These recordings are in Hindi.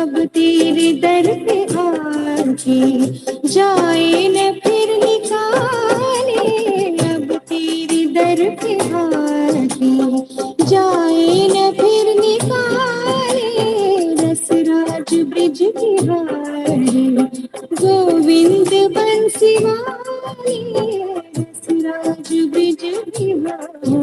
अब तेरे दर पे आके जाए न फिर निकाले, अब तेरे दर पे आके जाए न फिर निकाले, रसराज ब्रिज बिहारी गोविंद बंसी वाले, रसराज ब्रिज बिहारी।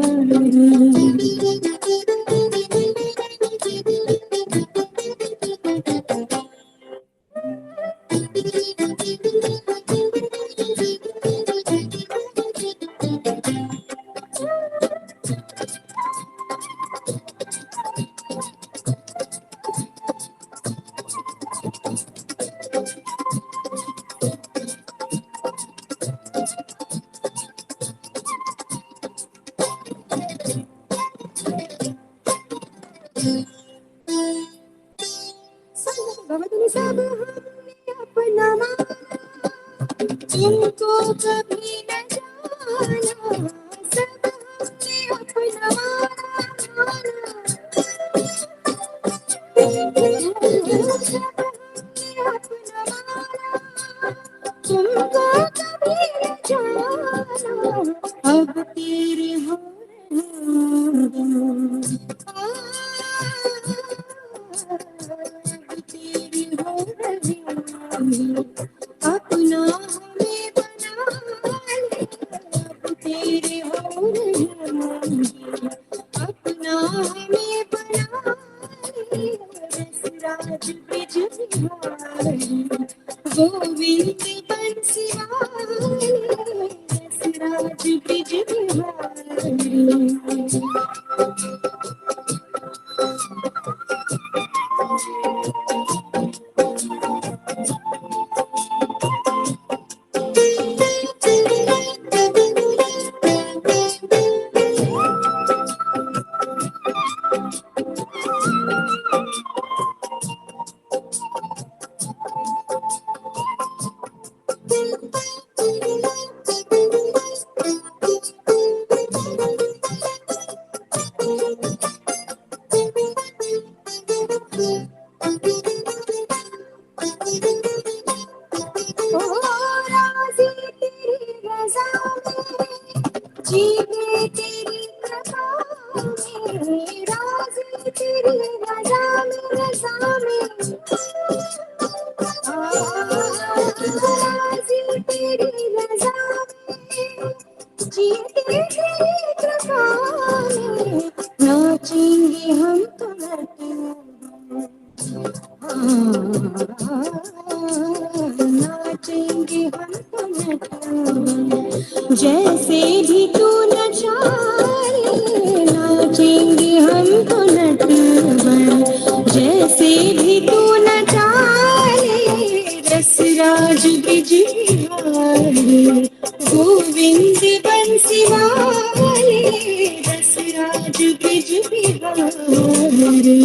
सब हमने अपना माना, तुमको कभी न जाना, सब हमने अपना माना, सब हमने अपना माना, तुमको कभी न जाना, अब तेरे हो तेरी हो रही, अपना हमें बना ले, अब तेरे हो रही, अपना हमें बना ले, रसराज ब्रिज बिहारी गोविंद बंसी वाले, रसराज ब्रिज बिहारी। जीते तेरी कृपा में, राज़ी तेरी रज़ा में, रज़ा में, राज़ी तेरी रज़ा में, जीते तेरी कृपा में, नाचेंगे हम तो नाचेंगे हम तो जैसे भी तू नचाए, नाचेंगे हम तो नटवर, जैसे भी तू नचाए, रसराज ब्रिज बिहारी गोविंद बंसी वाले, रसराज ब्रिज बिहारी।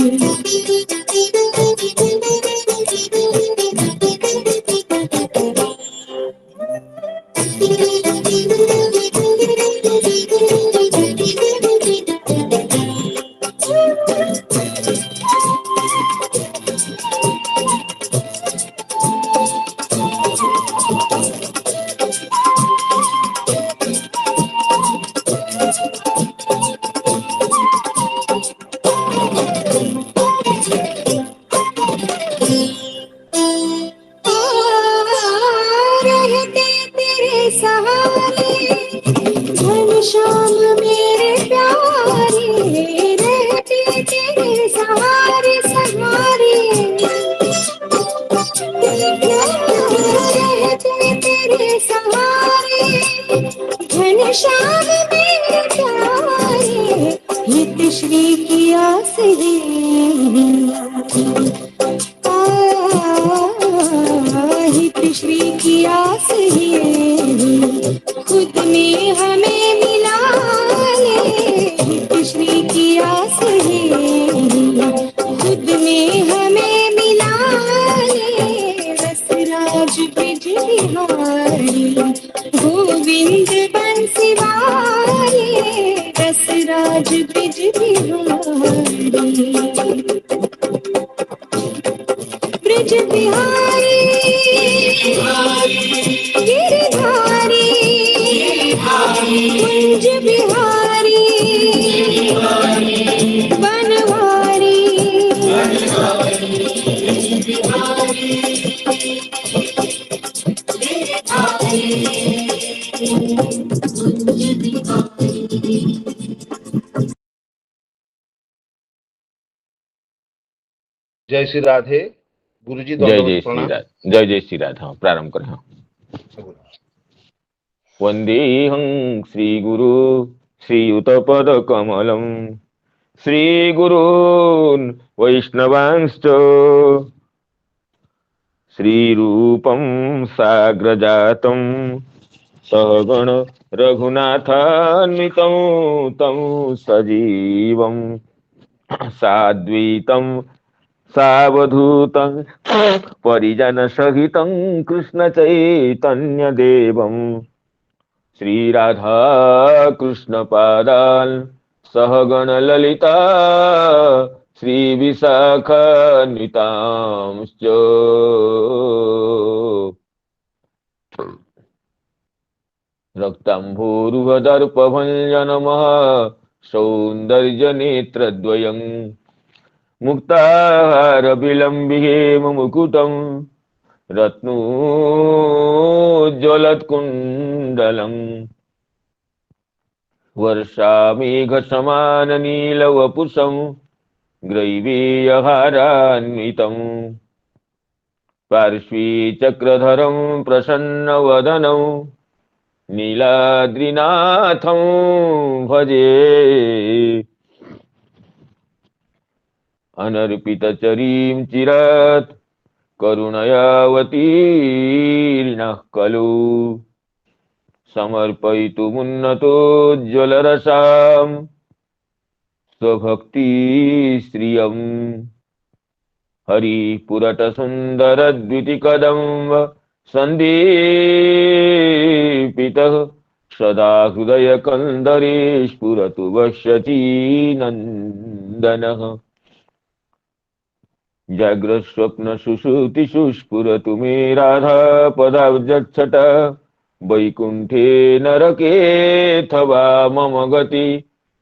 रहते तेरे सहारे घनश्याम मेरे प्यारे, रहते तेरे सहारे सहारे, रहते तेरे सहारे घनश्याम मेरे प्यारे, हित श्री की आस है, हित श्री की आस है, खुद में हमें मिला ले, हित श्री की आस है, खुद में हमें मिला ले, रसराज ब्रिज बिहारी गोविंद बंसी वाले, रसराज ब्रिज बिहारी। ब्रज बिहारी गिरधारी कुंज बिहारी बनवारी जय श्री राधे। गुरुजी जय दंडवत जय श्री प्रणाम। राधे, जय जय श्री राधे। हाँ, प्रारंभ करें। हाँ, वंदेहं श्री गुरु श्रीयुत पद कमलम श्री गुरून् वैष्णवांश्च श्रीरूपं साग्रजातं सहगण रघुनाथान्वितं तं सजीवं साद्वैतं सावधूतं परिजन सहितं कृष्ण चैतन्य देवं श्रीराधा कृष्ण पादान् सहगण ललिता श्री विशाखान्वितांश्च रक्ताम्भोरुहदर्पभञ्जनमः सौन्दर्यनेत्रद्वयम् मुक्ताहारविलम्बिहेम मुकुटं रत्नोज्ज्वलत्कुण्डलम् वर्षामेघसमाननीलवपुषं ग्रैवेयहारान्वितम् पार्श्वे चक्रधरं प्रसन्नवदनं नीलाद्रिनाथं भजे अनर्पितचरीं चिरात् करुणयावतीर्णः खलु समर्पयितुमुन्नतोज्ज्वलरसां स्वभक्तिश्रियम् हरिपुरटसुन्दरद्वितिकदम्ब सन्दीपितः सदा हृदयकन्दरे स्फुरतु वश्यतीनन्दनः जाग्रत्स्वप्नसुषुप्तिषु स्फुरतु मे राधा पदाब्जच्छट वैकुण्ठे नरकेऽथवा मम गति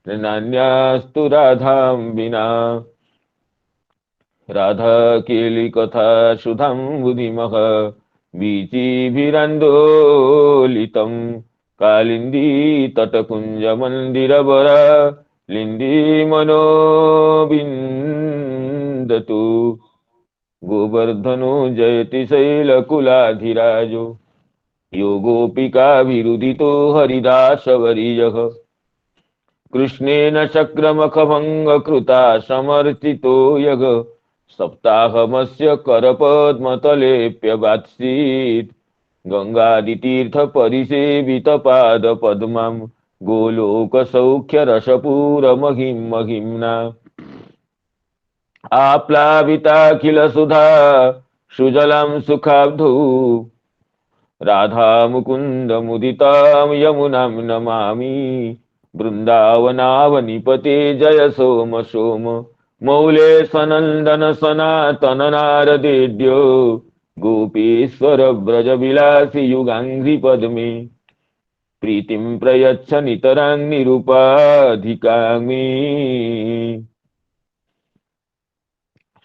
नान्यास्तु राधां विना राधा केलिकथा सुधां बुधिमः वीचिभिरन्दोलितं कालिन्दी तटकुञ्जमन्दिरवरा लिन्दी मनोबिन्दतु गोवर्धनो जयति शैलकुलाधिराजो यो गोपिकाभिरुदितो हरिदासवर्यः कृष्णेन चक्रमखभङ्गकृता समर्चितो यः सप्ताहमस्य करपद्मतलेऽप्यवात्सीत् गङ्गादितीर्थपरिसेवितपादपद्मं गोलोकसौख्यरसपूरमहिं महिम्ना आप्लाविताखिलसुधा सुजलं सुखाब्धौ राधामुकुन्दमुदितां यमुनां नमामि वृन्दावनावनिपते जय सोम सोम मौले सनन्दन सनातन नारदेड्यो गोपीश्वर व्रजविलासि युगाङ्घ्रिपद्मे प्रीतिं प्रयच्छ नितरां निरुपाधिकामि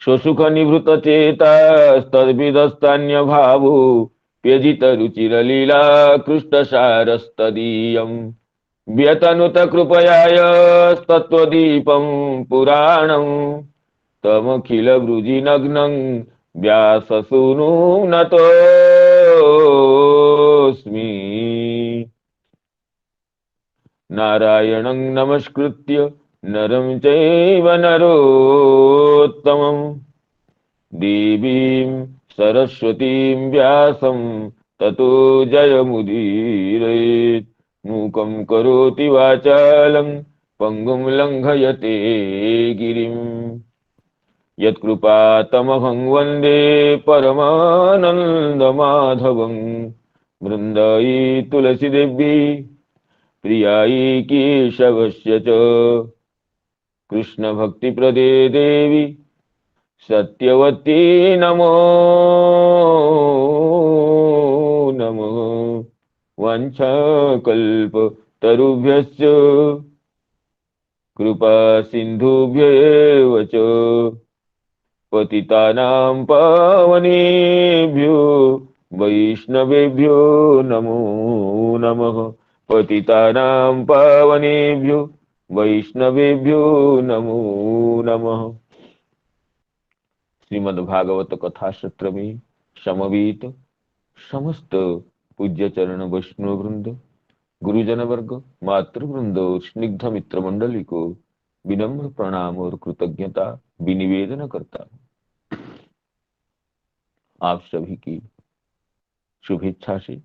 स्वसुखनिभृतचेतास्तद्विदस्तान्यभावो व्यजितरुचिरलीला कृष्णसारस्तदीयम् व्यतनुत कृपयास्तत्त्वदीपं पुराणं तमखिलवृजिनग्नं व्याससूनुं नतोऽस्मि नारायणं नमस्कृत्य नरं चैव नरोत्तमं देवीं सरस्वतीं व्यासं ततो जयमुदीरयेत् मूकं करोति वाचालं पङ्गुं लङ्घयते गिरिं यत्कृपातमहं वन्दे परमानन्दमाधवं वृन्दायै तुलसीदेवी प्रियायै केशवस्य च कृष्ण भक्ति प्रदे देवी सत्यवती नमो नमः। वंशकल्प तरुभ्यश्च कृपा सिन्धुभ्येव च पतितानां पावनेभ्यो वैष्णवेभ्यो नमो नमः। पतितानां पावनेभ्यो वैष्णवेभ्यो नमो नमः। श्रीमद्भागवत कथा सत्र में समवेत समस्त पूज्य चरण वैष्णव वृंद, गुरुजन वर्ग, मातृवृंद और स्निग्ध मित्र मंडली को विनम्र प्रणाम और कृतज्ञता विनिवेदन करता हूँ। आप सभी की शुभेच्छा से,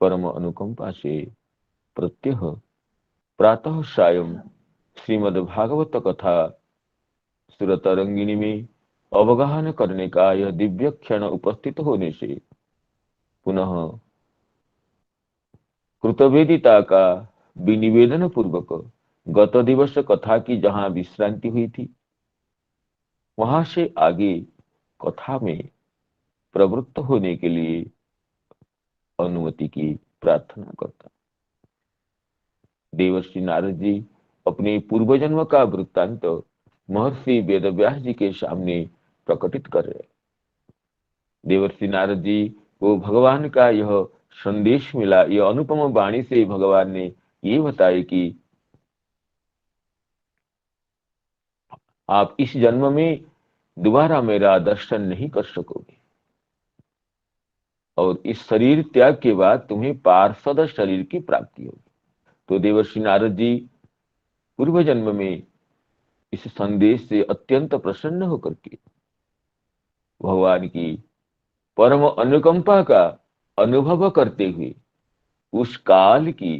परम अनुकंपा से प्रत्यह प्रातः सायं श्रीमद्भागवत कथा सुरतरंगिणी में अवगाहन करने का यह दिव्य क्षण उपस्थित होने से पुनः कृतवेदिता का विनिवेदन पूर्वक गत दिवस कथा की जहां विश्रांति हुई थी वहां से आगे कथा में प्रवृत्त होने के लिए अनुमति की प्रार्थना करता। देवर्षि नारद जी अपने पूर्व जन्म का वृत्तांत महर्षि वेदव्यास जी के सामने प्रकटित कर रहे। देवर्षि नारद जी को भगवान का यह संदेश मिला, यह अनुपम वाणी से भगवान ने ये बताया कि आप इस जन्म में दोबारा मेरा दर्शन नहीं कर सकोगे और इस शरीर त्याग के बाद तुम्हें पार्षद शरीर की प्राप्ति होगी। तो देवर्षि नारद जी पूर्व जन्म में इस संदेश से अत्यंत प्रसन्न होकर के भगवान की परम अनुकंपा का अनुभव करते हुए उस काल की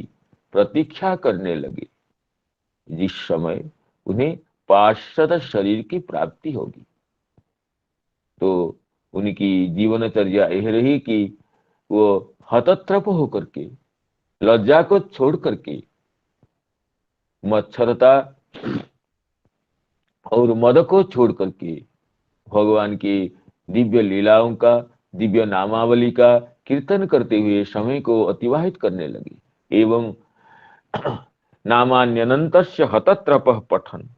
प्रतीक्षा करने लगे जिस समय उन्हें पार्षद शरीर की प्राप्ति होगी। तो उनकी जीवनचर्या यह रही कि वो हतत्रप होकर के, लज्जा को छोड़ करके, मच्छरता और मद को छोड़ करके भगवान की दिव्य लीलाओं का, दिव्य नामावली का कीर्तन करते हुए समय को अतिवाहित करने लगे। एवं नामान्यनन्तस्य हतत्रपः पठन्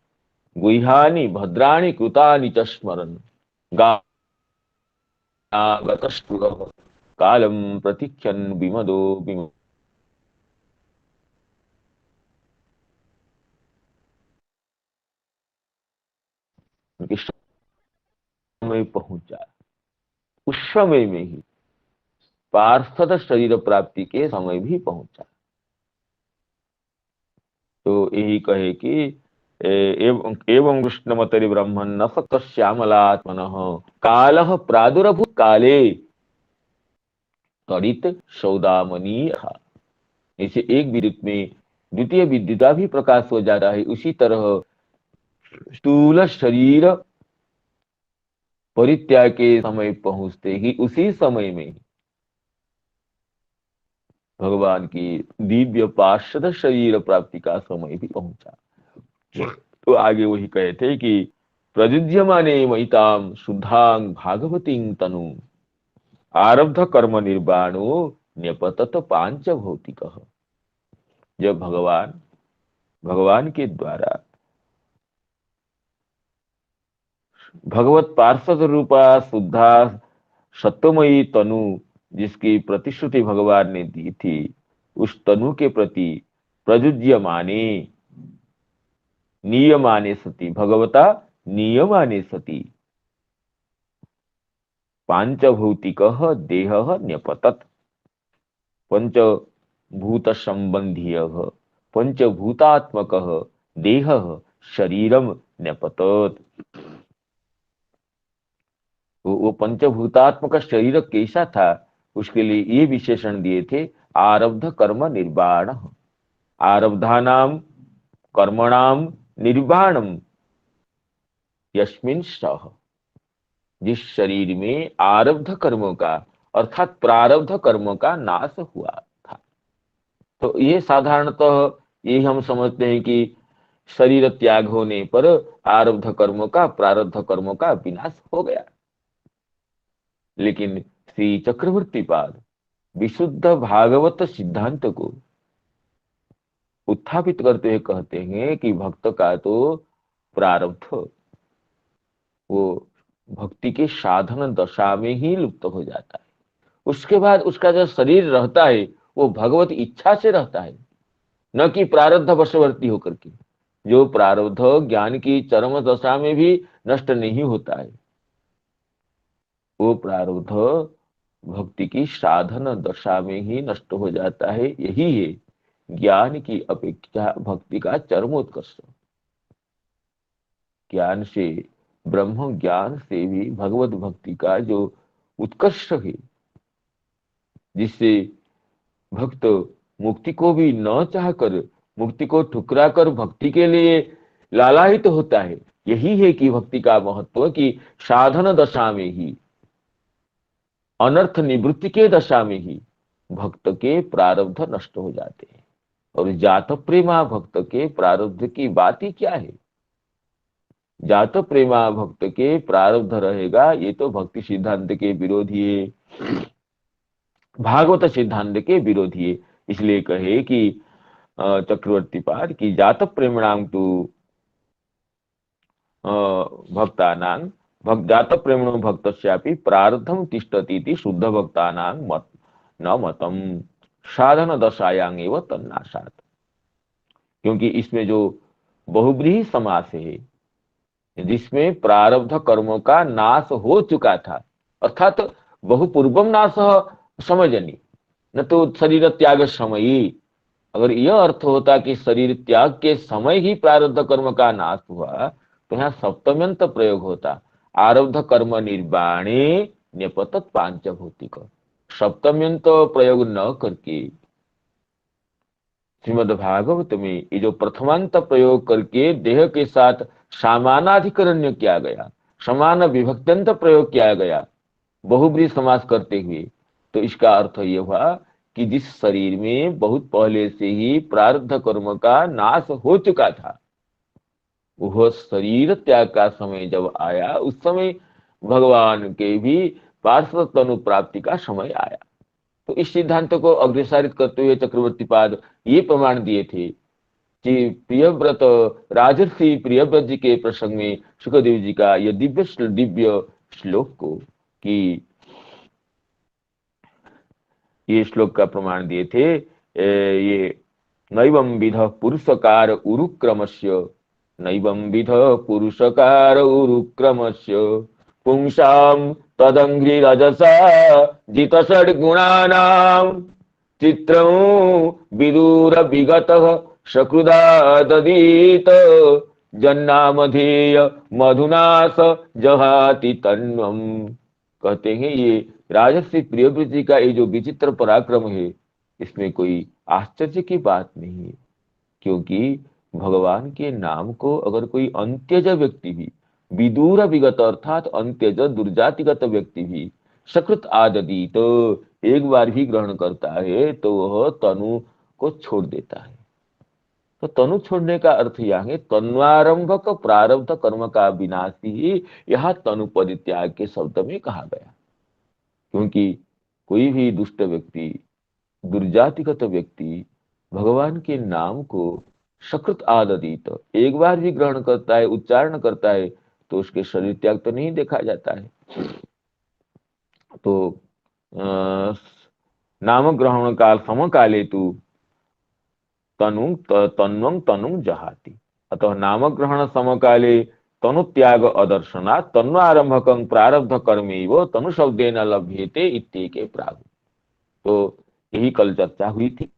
गुह्यानि भद्राणि कृतानि च स्मरन् गतस्पृहः कालं प्रतीक्षन् विमदो उनके समय पहुंचा। उस समय में ही पार्षद शरीर प्राप्ति के समय भी पहुंचा। तो यही कहे कि एवं कृष्णमतरि ब्रह्मन् न स श्यामलात्मनः कालः प्रादुरभूत काले त्वरित सौदामनी। ऐसे एक विद्युत में द्वितीय विद्युता भी प्रकाश हो जाता है, उसी तरह स्थूल शरीर परित्याग के समय पहुंचते ही उसी समय में भगवान की दिव्य पार्षद शरीर प्राप्ति का समय भी पहुंचा। तो आगे वही कहे थे कि प्रयुज्यमाने महिताम शुद्धांग भागवतीं तनु आरब्ध कर्म निर्वाणो न्यपतत पांच भौतिक। जब भगवान के द्वारा भगवत पार्षद रूपा शुद्धा सत्वमयी तनु जिसकी प्रतिश्रुति भगवान ने दी थी, उस तनु के प्रति प्रयुज्यमाने नियमाने सती भगवता नियमाने सती पांचभौतिक देह न्यपतत पंचभूत संबंधीय पंचभूतात्मक देह शरीरम न्यपतत। वो पंचभूतात्मक शरीर कैसा था, उसके लिए ये विशेषण दिए थे आरब्ध कर्म निर्वाण। आरब्धानाम कर्मणाम निर्वाणम यस्मिन् सः। जिस शरीर में आरब्ध कर्मों का अर्थात प्रारब्ध कर्मों का नाश हुआ था। तो ये साधारणतः ये हम समझते हैं कि शरीर त्याग होने पर आरब्ध कर्मों का प्रारब्ध कर्मों का विनाश हो गया। लेकिन श्री चक्रवर्ती पाद विशुद्ध भागवत सिद्धांत को उत्थापित करते हुए कहते हैं कि भक्त का तो प्रारब्ध वो भक्ति के साधन दशा में ही लुप्त हो जाता है। उसके बाद उसका जो शरीर रहता है वो भगवत इच्छा से रहता है, न कि प्रारब्ध वशवर्ती होकर के। जो प्रारब्ध ज्ञान की चरम दशा में भी नष्ट नहीं होता है, वो प्रारब्ध भक्ति की साधन दशा में ही नष्ट हो जाता है। यही है ज्ञान की अपेक्षा भक्ति का चरमोत्कर्ष। ज्ञान से, ब्रह्म ज्ञान से भी भगवत भक्ति का जो उत्कर्ष है, जिससे भक्त मुक्ति को भी न चाहकर, मुक्ति को ठुकरा कर भक्ति के लिए लालायित होता है, यही है कि भक्ति का महत्व कि साधन दशा में ही, अनर्थ निवृत्ति के दशा में ही भक्त के प्रारब्ध नष्ट हो जाते हैं। और जात प्रेमा भक्त के प्रारब्ध की बात ही क्या है। जात प्रेमा भक्त के प्रारब्ध रहेगा, ये तो भक्ति सिद्धांत के विरोधी है, भागवत सिद्धांत के विरोधी है। इसलिए कहे कि चक्रवर्ती पाद की जात प्रेमणाम तु भक्तानां जात प्रेमणो भक्तस्यापि प्रारब्धम तिष्ठति शुद्ध भक्तानां मत न मतम साधन दशायां एव तन्नाशात। क्योंकि इसमें जो बहुब्रीहि समास है, जिसमें प्रारब्ध कर्मों का नाश हो चुका था, अर्थात बहुपूर्वम नाश समझनी, न तो शरीर त्याग समयी। अगर यह अर्थ होता कि शरीर त्याग के समय ही प्रारब्ध कर्म का नाश हुआ, तो यहाँ सप्तम्यंत प्रयोग होता, आरब्ध कर्म निर्वाणे न्यपतत पांचभौतिक। सप्तम्यंत प्रयोग न करके श्रीमद् भागवत में ये जो प्रथमांत प्रयोग करके देह के साथ समानाधिकरण्य किया गया, समान विभक्त्यंत प्रयोग किया गया बहुब्रीहि समास करते हुए, तो इसका अर्थ ये हुआ कि जिस शरीर में बहुत पहले से ही प्रारब्ध कर्म का नाश हो चुका था, वह शरीर त्याग का समय जब आया, उस समय भगवान के भी पार्षद तनु प्राप्ति का समय आया। तो इस सिद्धांत को अग्रसारित करते हुए चक्रवर्ती पाद ये प्रमाण दिए थे कि प्रियव्रत, राजर्षि प्रियव्रत जी के प्रसंग में सुखदेव जी का यह दिव्य श्लोक को, कि ये श्लोक का प्रमाण दिए थे, ये नैवं विध पुरुषकार उरुक्रमस्य, नैवं विध पुरुषकार उरुक्रमस्य पुंसां तदंघ्रि रजसा जित षड्गुणानां चित्रं विदूर विगतः सकृदाददीत जन्नामधेय मधुना स जहाति तन्वम। कहते हैं ये राजर्षि प्रियव्रत जी का ये जो विचित्र पराक्रम है, इसमें कोई आश्चर्य की बात नहीं है। क्योंकि भगवान के नाम को अगर कोई अंत्यज व्यक्ति भी, विदूर विगत अर्थात अंत्यज दुर्जातिगत व्यक्ति भी सकृत आदि तो एक बार भी ग्रहण करता है, तो वह तनु को छोड़ देता है। तो तनु छोड़ने का अर्थ यह है तन्वारंभक प्रारब्ध कर्म का विनाश ही यह तनु परित्याग के शब्द में कहा गया। क्योंकि कोई भी दुष्ट व्यक्ति, दुर्जातिगत व्यक्ति भगवान के नाम को सकृत आददित एक बार भी ग्रहण करता है, उच्चारण करता है, तो उसके शरीर त्याग तो नहीं देखा जाता है। तो नाम ग्रहण काल समकाले तु तन्वं तनु जहाति। अतः नाम ग्रहण समकाले तनु त्याग अदर्शना तन्वारंभकं प्रारब्ध कर्मेव तनु शब्देन लभ्येते इत्येके प्रागु। तो यही कल चर्चा हुई थी।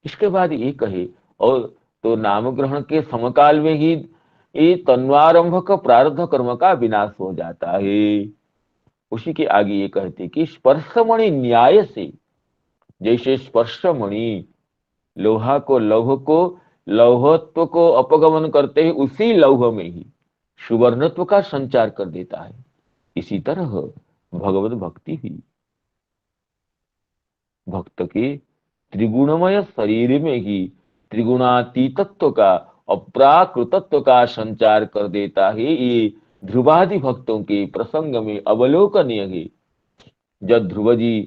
इसके बाद ये कहे, और तो नाम ग्रहण के समकाल में ही ये तन्वारंभक प्रारब्ध कर्म का विनाश हो जाता है। उसी के आगे ये कहते कि स्पर्शमणि न्याय से, जैसे स्पर्शमणि लोहा को, लौह को, लौहत्व को अपगमन करते ही उसी लौह में ही सुवर्णत्व का संचार कर देता है, इसी तरह भगवत भक्ति भी भक्त के त्रिगुणमय शरीर में ही त्रिगुणातीतत्व का अप्राकृतत्व का संचार कर देता है। ये ध्रुवादि भक्तों के प्रसंग में अवलोकनीय है। जब ध्रुव जी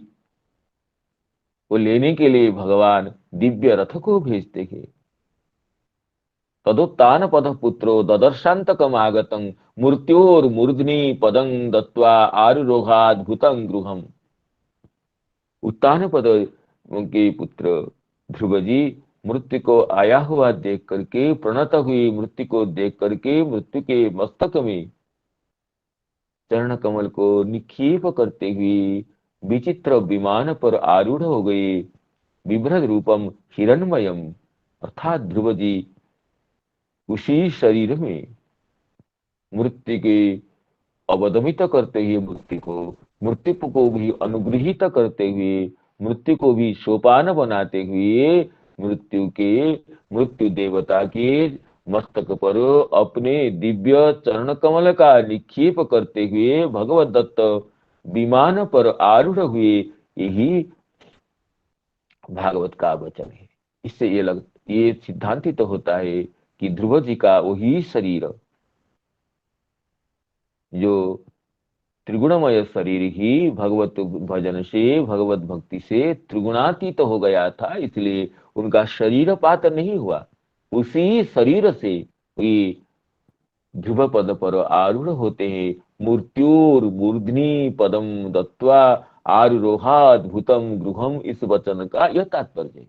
को लेने के लिए भगवान दिव्य रथ को भेजते हैं, तदोत्तान पद पुत्रो ददर्शांतकम आगतं मूर्त्योर्मूर्ध्नि पदं दत्वा आरुरोहाद्भुतं गृहम्। उत्तान पद के पुत्र ध्रुव जी मृत्यु को आया हुआ देख करके, प्रणत हुई मृत्यु को देख करके मृत्यु के मस्तक में चरण कमल को निक्षेप करते हुए विचित्र विमान पर आरूढ़ हो गए। विभ्रद रूपम हिरण्मयम, अर्थात ध्रुव जी उसी शरीर में मृत्यु के अवदमित करते हुए मृत्यु को भी अनुग्रहित करते हुए, मृत्यु को भी सोपान बनाते हुए मृत्यु देवता के मस्तक पर अपने दिव्य चरण कमल का निक्षेप करते हुए भगवत दत्त विमान पर आरूढ़ हुए। यही भागवत का वचन है। इससे ये सिद्धांतित तो होता है कि ध्रुव जी का वही शरीर, जो त्रिगुणमय शरीर ही भगवत भजन से, भगवत भक्ति से त्रिगुणातीत हो गया था, इसलिए उनका शरीर पात नहीं हुआ। उसी शरीर से ये ध्रुव पद पर आरूढ़ होते हैं। मूर्त्योर मूर्ध्नि पदम दत्वा आरुरोहाद्भुतम गृहम, इस वचन का यह तात्पर्य है।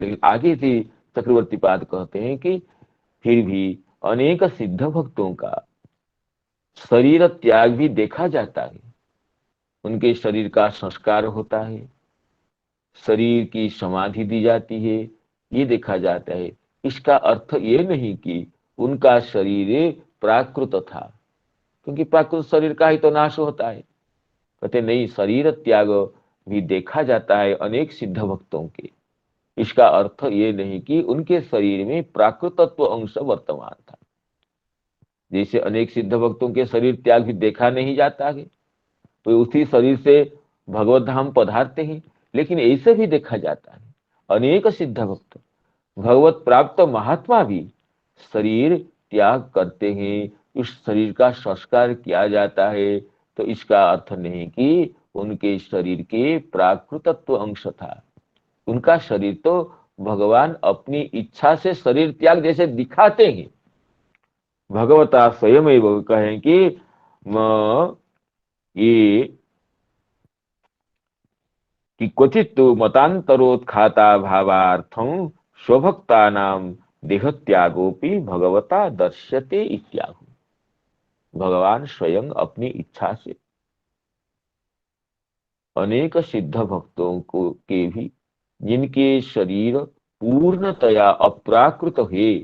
लेकिन आगे से चक्रवर्ती पाद कहते हैं कि फिर भी अनेक सिद्ध भक्तों का शरीर त्याग भी देखा जाता है। उनके शरीर का संस्कार होता है, शरीर की समाधि दी जाती है, ये देखा जाता है। इसका अर्थ ये नहीं कि उनका शरीर प्राकृत था, क्योंकि प्राकृत शरीर का ही तो नाश होता है। कहते नहीं, शरीर त्याग भी देखा जाता है अनेक सिद्ध भक्तों के। इसका अर्थ ये नहीं कि उनके शरीर में प्राकृतत्व अंश वर्तमान था। जैसे अनेक सिद्ध भक्तों के शरीर त्याग भी देखा नहीं जाता है, तो उसी शरीर से भगवत धाम पधारते हैं। लेकिन ऐसे भी देखा जाता है अनेक सिद्ध भक्त, भगवत प्राप्त महात्मा भी शरीर त्याग करते हैं, उस शरीर का संस्कार किया जाता है। तो इसका अर्थ नहीं कि उनके शरीर के प्राकृतत्व अंश था। उनका शरीर तो भगवान अपनी इच्छा से शरीर त्याग जैसे दिखाते हैं। भगवता स्वयं वो कहें कि ये कि क्वचित तो मतांतरोत्खाता भावार्थं स्वभक्ता नाम देह त्यागोपि भगवता दर्श्यते इत्याहु। भगवान स्वयं अपनी इच्छा से अनेक सिद्ध भक्तों को के भी, जिनके शरीर पूर्णतया अप्राकृत है,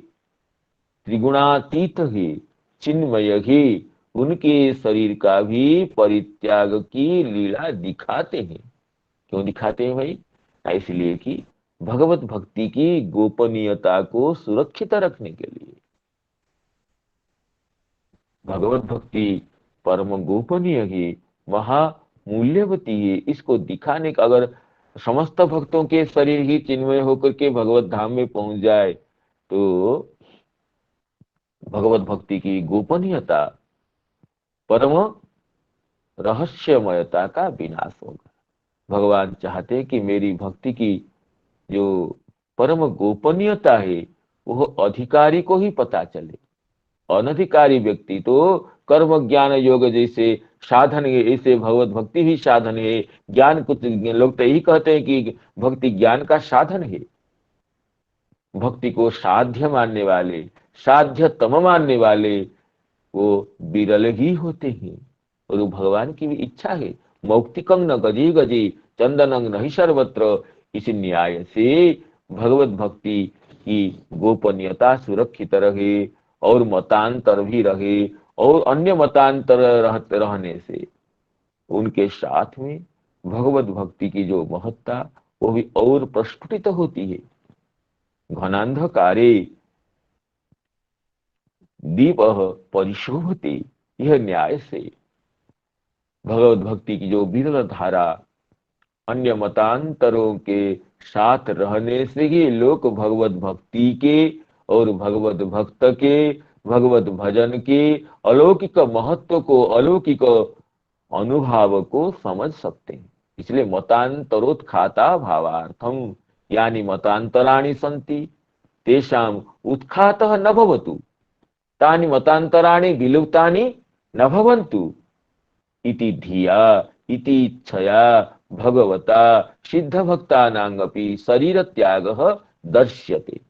त्रिगुणातीत है, चिन्मय है, उनके शरीर का भी परित्याग की लीला दिखाते हैं। क्यों दिखाते हैं भाई? इसलिए कि भगवत भक्ति की गोपनीयता को सुरक्षित रखने के लिए। भगवत भक्ति परम गोपनीय है, महामूल्यवती है। इसको दिखाने का, अगर समस्त भक्तों के शरीर ही चिन्मय होकर के भगवत धाम में पहुंच जाए तो भगवत भक्ति की गोपनीयता, परम रहस्यमयता का विनाश होगा। भगवान चाहते कि मेरी भक्ति की जो परम गोपनीयता है वह अधिकारी को ही पता चले। अनधिकारी व्यक्ति तो कर्म ज्ञान योग जैसे साधन है, ऐसे भगवत भक्ति भी साधन है। ज्ञान, कुछ लोग तो यही कहते हैं कि भक्ति ज्ञान का साधन है। भक्ति को साध्य मानने वाले, साध्यतम मानने वाले वो विरल ही होते हैं। और वो भगवान की भी इच्छा है। मौक्तिकं न गजी गजी चंदनं नहीं सर्वत्र। इस न्याय से भगवत भक्ति की गोपनीयता सुरक्षित रहे और मतांतर भी रहे, और अन्य मतांतर रहने से उनके साथ में भगवत भक्ति की जो महत्ता वो भी और प्रस्फुटित होती है। घनांधकारे दीप परिशोभते, यह न्याय से भगवत भक्ति की जो विरल धारा अन्य मतांतरों के साथ रहने से ही लोग भगवत भक्ति के और भगवत भक्त के भगवत भजन के अलौकिक महत्व को, अलौकिक अनुभव को समझ सकते हैं। इसलिए मतांतरोत्खाता भावार्थम, यानी मतांतराणि सन्ति तेषाम उत्खातः न भवतु, तानि मतांतराणि विलुप्तानि न भवन्तु इति धिया इति इच्छया भगवता सिद्ध भक्तानांगपि शरीर त्याग दर्श्यते।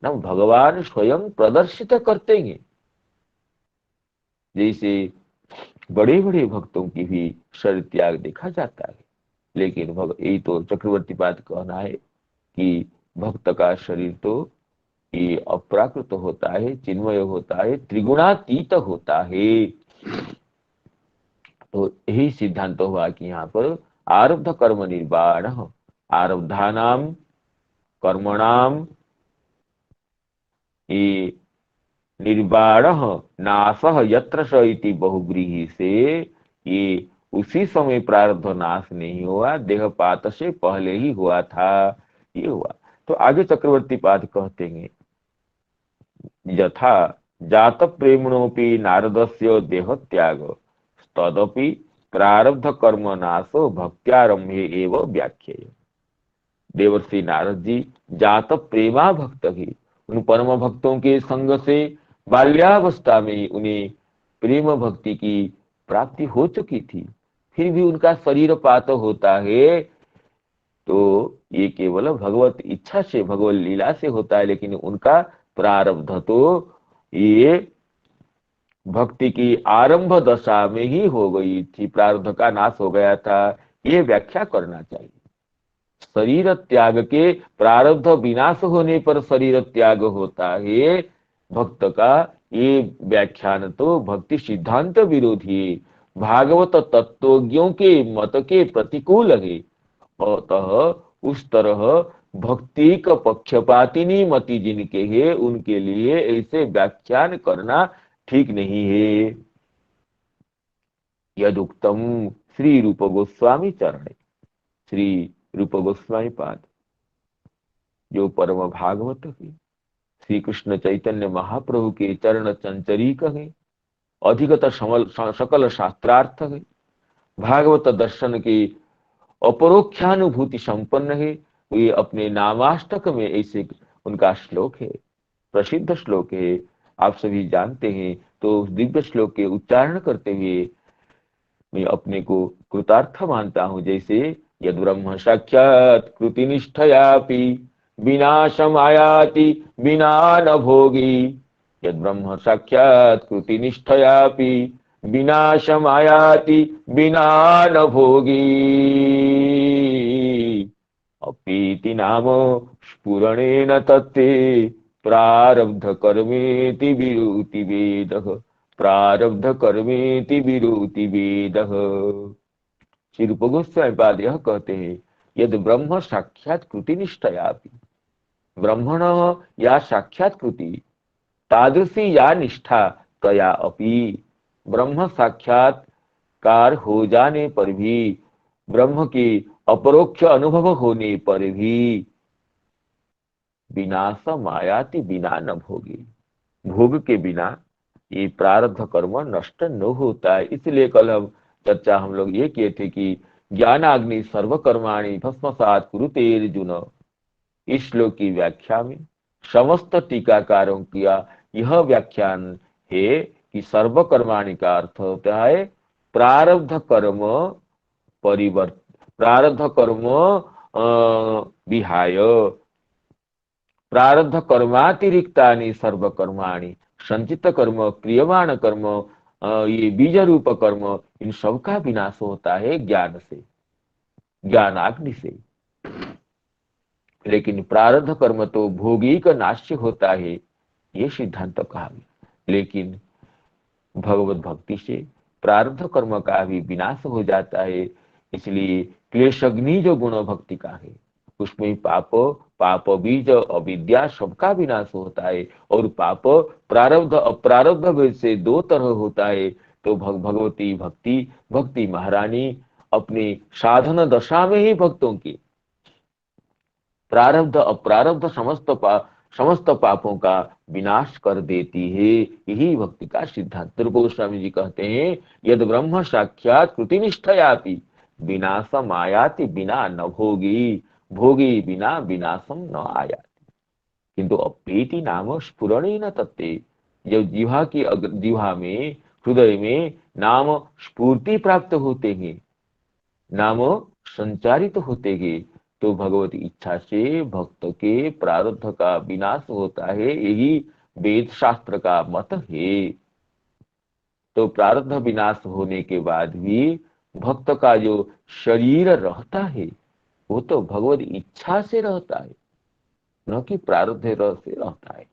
ना भगवान स्वयं प्रदर्शित करते हैं, जैसे बड़े बड़े भक्तों की भी शरीर त्याग देखा जाता है। लेकिन यही तो चक्रवर्ती पाद कहना है कि भक्त का शरीर तो ये अप्राकृत होता है, चिन्मय होता है, त्रिगुणातीत होता है। तो यही सिद्धांत हुआ कि यहाँ पर आरब्ध कर्म निर्वाण, आरब्धानाम कर्मणाम ये निर्वाण नाशः यत्र स इति बहुव्रीहि से ये उसी समय प्रारब्ध नाश नहीं हुआ, देहपात से पहले ही हुआ था, ये हुआ। तो आगे चक्रवर्ती पाद कहते हैं यथा जात प्रेमणोपि नारदस्य देह त्याग तदपि प्रारब्ध कर्म नाशो भक्त्यारंभे एवं व्याख्येय। देवर्षि नारद जी जात प्रेमा भक्त ही, उन परम भक्तों के संग से बाल्यावस्था में उन्हें प्रेम भक्ति की प्राप्ति हो चुकी थी, फिर भी उनका शरीर पात होता है, तो ये केवल भगवत इच्छा से, भगवत लीला से होता है। लेकिन उनका प्रारब्ध तो ये भक्ति की आरंभ दशा में ही हो गई थी, प्रारब्ध का नाश हो गया था, ये व्याख्या करना चाहिए। शरीर त्याग के प्रारब्ध विनाश होने पर शरीर त्याग होता है भक्त का, ये व्याख्यान तो भक्ति सिद्धांत विरोधी है, भागवत तत्वज्ञों के मत के प्रतिकूल है। अतः उस तरह भक्ति का पक्षपातिनी मति जिनके है, उनके लिए ऐसे व्याख्यान करना ठीक नहीं है। यदुक्तम श्री रूप गोस्वामी चरणे, श्री रूप गोस्वामी पाद जो परम भागवत है, श्री कृष्ण चैतन्य महाप्रभु के चरण चंचरीक है, अधिकतर सकल शास्त्रार्थ है, भागवत दर्शन की अपरोक्षानुभूति संपन्न है। वे अपने नामाष्टक में ऐसे उनका श्लोक है, प्रसिद्ध श्लोक है, आप सभी जानते हैं। तो उस दिव्य श्लोक के उच्चारण करते हुए मैं अपने को कृतार्थ मानता हूं। जैसे यद ब्रह्म साक्षात कृति निष्ठयापि विनाशम आयाति विना न भोगी, यद ब्रह्म साक्षात कृति निष्ठयापि विनाशम आयाति विना न भोगी, अपीति नाम स्फुरणेन तत्ते प्रारब्ध कर्मेति विरुति वेदः, प्रारब्ध कर्मेति विरुति वेदः। श्री रूप गोस्वामी पाद यह कहते हैं यद ब्रह्म साक्षात कृति निष्ठयापि, ब्रह्मण या साक्षात कृति तादृशी या निष्ठा तया अपि, ब्रह्म साक्षात्कार हो जाने पर भी, ब्रह्म की अपरोक्ष अनुभव होने पर भी विनाशम आयाति बिना न भोगी, भोग के बिना ये प्रारब्ध कर्म नष्ट न होता है। इसलिए कल हम लोग ये किए थे कि ज्ञानाग्नि सर्वकर्माणि भस्मसात् कुरुते अर्जुन, इस श्लोक की व्याख्या में समस्त टीकाकारों किया यह व्याख्यान है कि सर्वकर्माणि का अर्थ होता है प्रारब्ध कर्म प्रारब्ध कर्म विहाय, प्रारब्ध कर्मातिरिक्तानि सर्वकर्माणि, संचित कर्म, क्रियमाण कर्म, ये बीज रूप कर्म, इन सब का विनाश होता है ज्ञान से, ज्ञानाग्नि से। लेकिन प्रारब्ध कर्म तो भोगिक नाश्य होता है, ये सिद्धांत कहा गया। लेकिन भगवत भक्ति से प्रारब्ध कर्म का भी विनाश हो जाता है। इसलिए क्लेशग्नि जो गुण भक्ति का है, उसमें पाप बीज अविद्या सबका विनाश होता है। और पाप प्रारब्ध अप्रारब्ध से दो तरह होता है। तो भगवती भक्ति महारानी अपनी साधन दशा में ही भक्तों की प्रारब्ध अप्रारब्ध समस्त समस्त पापों का विनाश कर देती है। यही भक्ति का सिद्धांत। रूप गोस्वामी जी कहते हैं, यद ब्रह्म साक्षात कृतिनिष्ठयापि विनाशम आयाति बिना न भोगी, भोगी बिना विनाशम न आयाति। किंतु अप्रीति नाम स्फुरणे न तत्ते। जब जिह्वा में, हृदय में नाम स्फूर्ति प्राप्त होते हैं, नाम संचारित होते हैं, तो भगवत इच्छा से भक्त के प्रारब्ध का विनाश होता है। यही वेद शास्त्र का मत है। तो प्रारब्ध विनाश होने के बाद भी भक्त का जो शरीर रहता है वो तो भगवत इच्छा से रहता है, न कि प्रारब्ध से रहता है।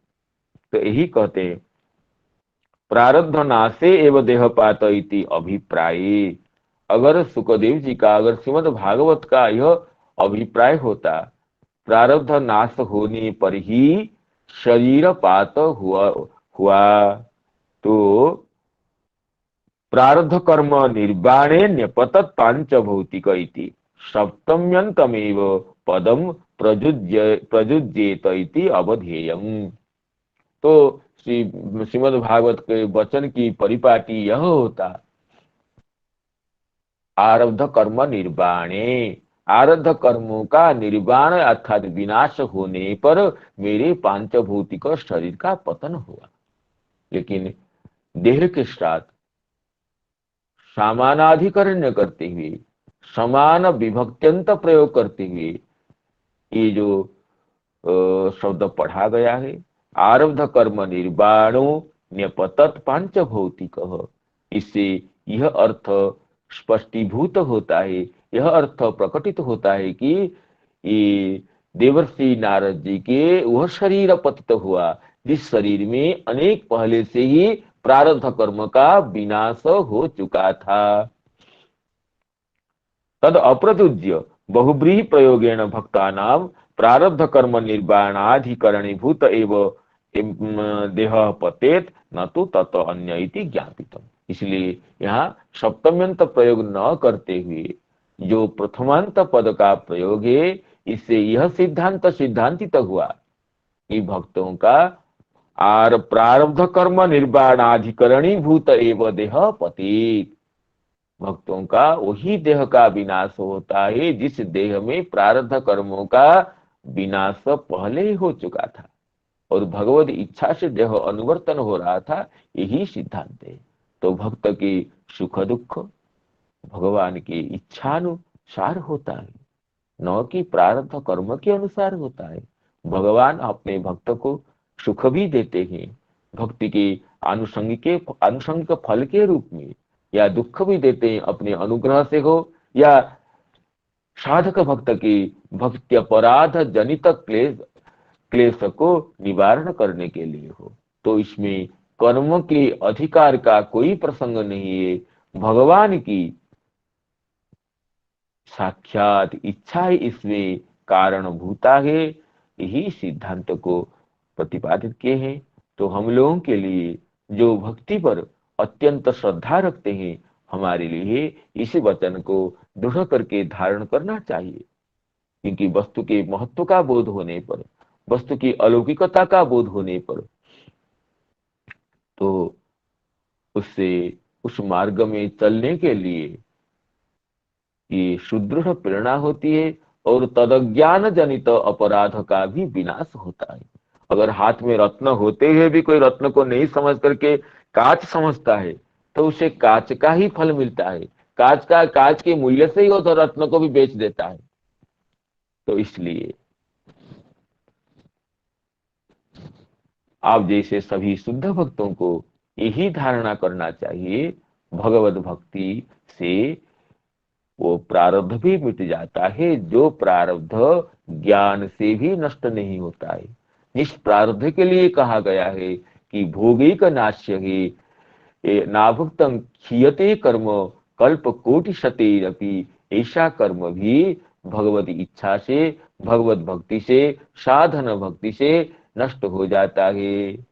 तो यही कहते हैं, प्रारब्ध नाशे एवं देहपात इति अभिप्राय। अगर सुखदेव जी का, अगर श्रीमद् भागवत का यह अभिप्राय होता, प्रारब्ध नाश होने पर ही शरीरपात हुआ तो प्रारब्ध कर्म निर्वाणे न्यपतत पांच भौतिक इति सप्तम्यंतमेव पदम प्रयुज्येत इति अवधेयम्। तो श्रीमद् भागवत के वचन की परिपाटी यह होता, आरब्ध कर्म निर्वाणे, आरब्ध कर्मों का निर्वाण अर्थात विनाश होने पर मेरे पांच भौतिक शरीर का पतन हुआ। लेकिन देह के साथ समानाधिकरण्य करते हुए, समान विभक्त्यंत प्रयोग करते हुए ये जो शब्द पढ़ा गया है, आरब्ध कर्म निर्वाणो न्यपतत पांच भौतिक, इससे यह अर्थ स्पष्टीभूत होता है, यह अर्थ प्रकटित होता है कि ये देवर्षि नारद जी के वह शरीर पतित हुआ जिस शरीर में अनेक पहले से ही प्रारब्ध कर्म का विनाश हो चुका था। तद अप्रतुज्य बहुब्रीहि प्रयोगेण भक्तानां प्रारब्ध कर्म निर्वाणाधिकरणीभूत एव देह पतेत न तो तत् अन्य इति ज्ञापितम्। इसलिए यहाँ सप्तम्यंत प्रयोग न करते हुए जो प्रथमांत पद का प्रयोग है, इससे यह सिद्धांत सिद्धांतित हुआ कि भक्तों का आर प्रारब्ध कर्म निर्वाणाधिकरणीभूत एव देह पतेत, भक्तों का वही देह का विनाश होता है जिस देह में प्रारब्ध कर्मों का विनाश पहले ही हो चुका था और भगवत इच्छा से देह अनुवर्तन हो रहा था। यही सिद्धांत है। तो भक्त की सुख दुख भगवान की इच्छानुसार होता है, न कि प्रारब्ध कर्म के अनुसार होता है। भगवान अपने भक्त को सुख भी देते हैं भक्ति के आनुषंगिक फल के रूप में, या दुख भी देते हैं अपने अनुग्रह से हो या साधक भक्त की भक्ति अपराध जनित क्लेश को निवारण करने के लिए हो। तो इसमें कर्म के अधिकार का कोई प्रसंग नहीं है। भगवान की साक्षात इच्छा ही इसमें कारणभूता है। यही सिद्धांत को प्रतिपादित किए हैं। तो हम लोगों के लिए जो भक्ति पर अत्यंत श्रद्धा रखते हैं, हमारे लिए इस वचन को दृढ़ करके धारण करना चाहिए। क्योंकि वस्तु के महत्व का बोध होने पर, वस्तु की अलौकिकता का बोध होने पर, तो उससे उस मार्ग में चलने के लिए ये सुदृढ़ प्रेरणा होती है और तदज्ञान जनित अपराध का भी विनाश होता है। अगर हाथ में रत्न होते हुए भी कोई रत्न को नहीं समझ करके कांच समझता है तो उसे कांच का ही फल मिलता है। कांच के मूल्य से ही वो तो रत्न को भी बेच देता है। तो इसलिए आप जैसे सभी शुद्ध भक्तों को यही धारणा करना चाहिए, भगवत भक्ति से वो प्रारब्ध भी मिट जाता है जो प्रारब्ध ज्ञान से भी नष्ट नहीं होता है। जिस प्रारब्ध के लिए कहा गया है कि भोगिक नाश्य है, नाभुक्तं क्षीयते कर्म कल्प कोटि शतेरपि, ऐसा कर्म भी भगवत इच्छा से, भगवत भक्ति से, साधन भक्ति से नष्ट हो जाता है।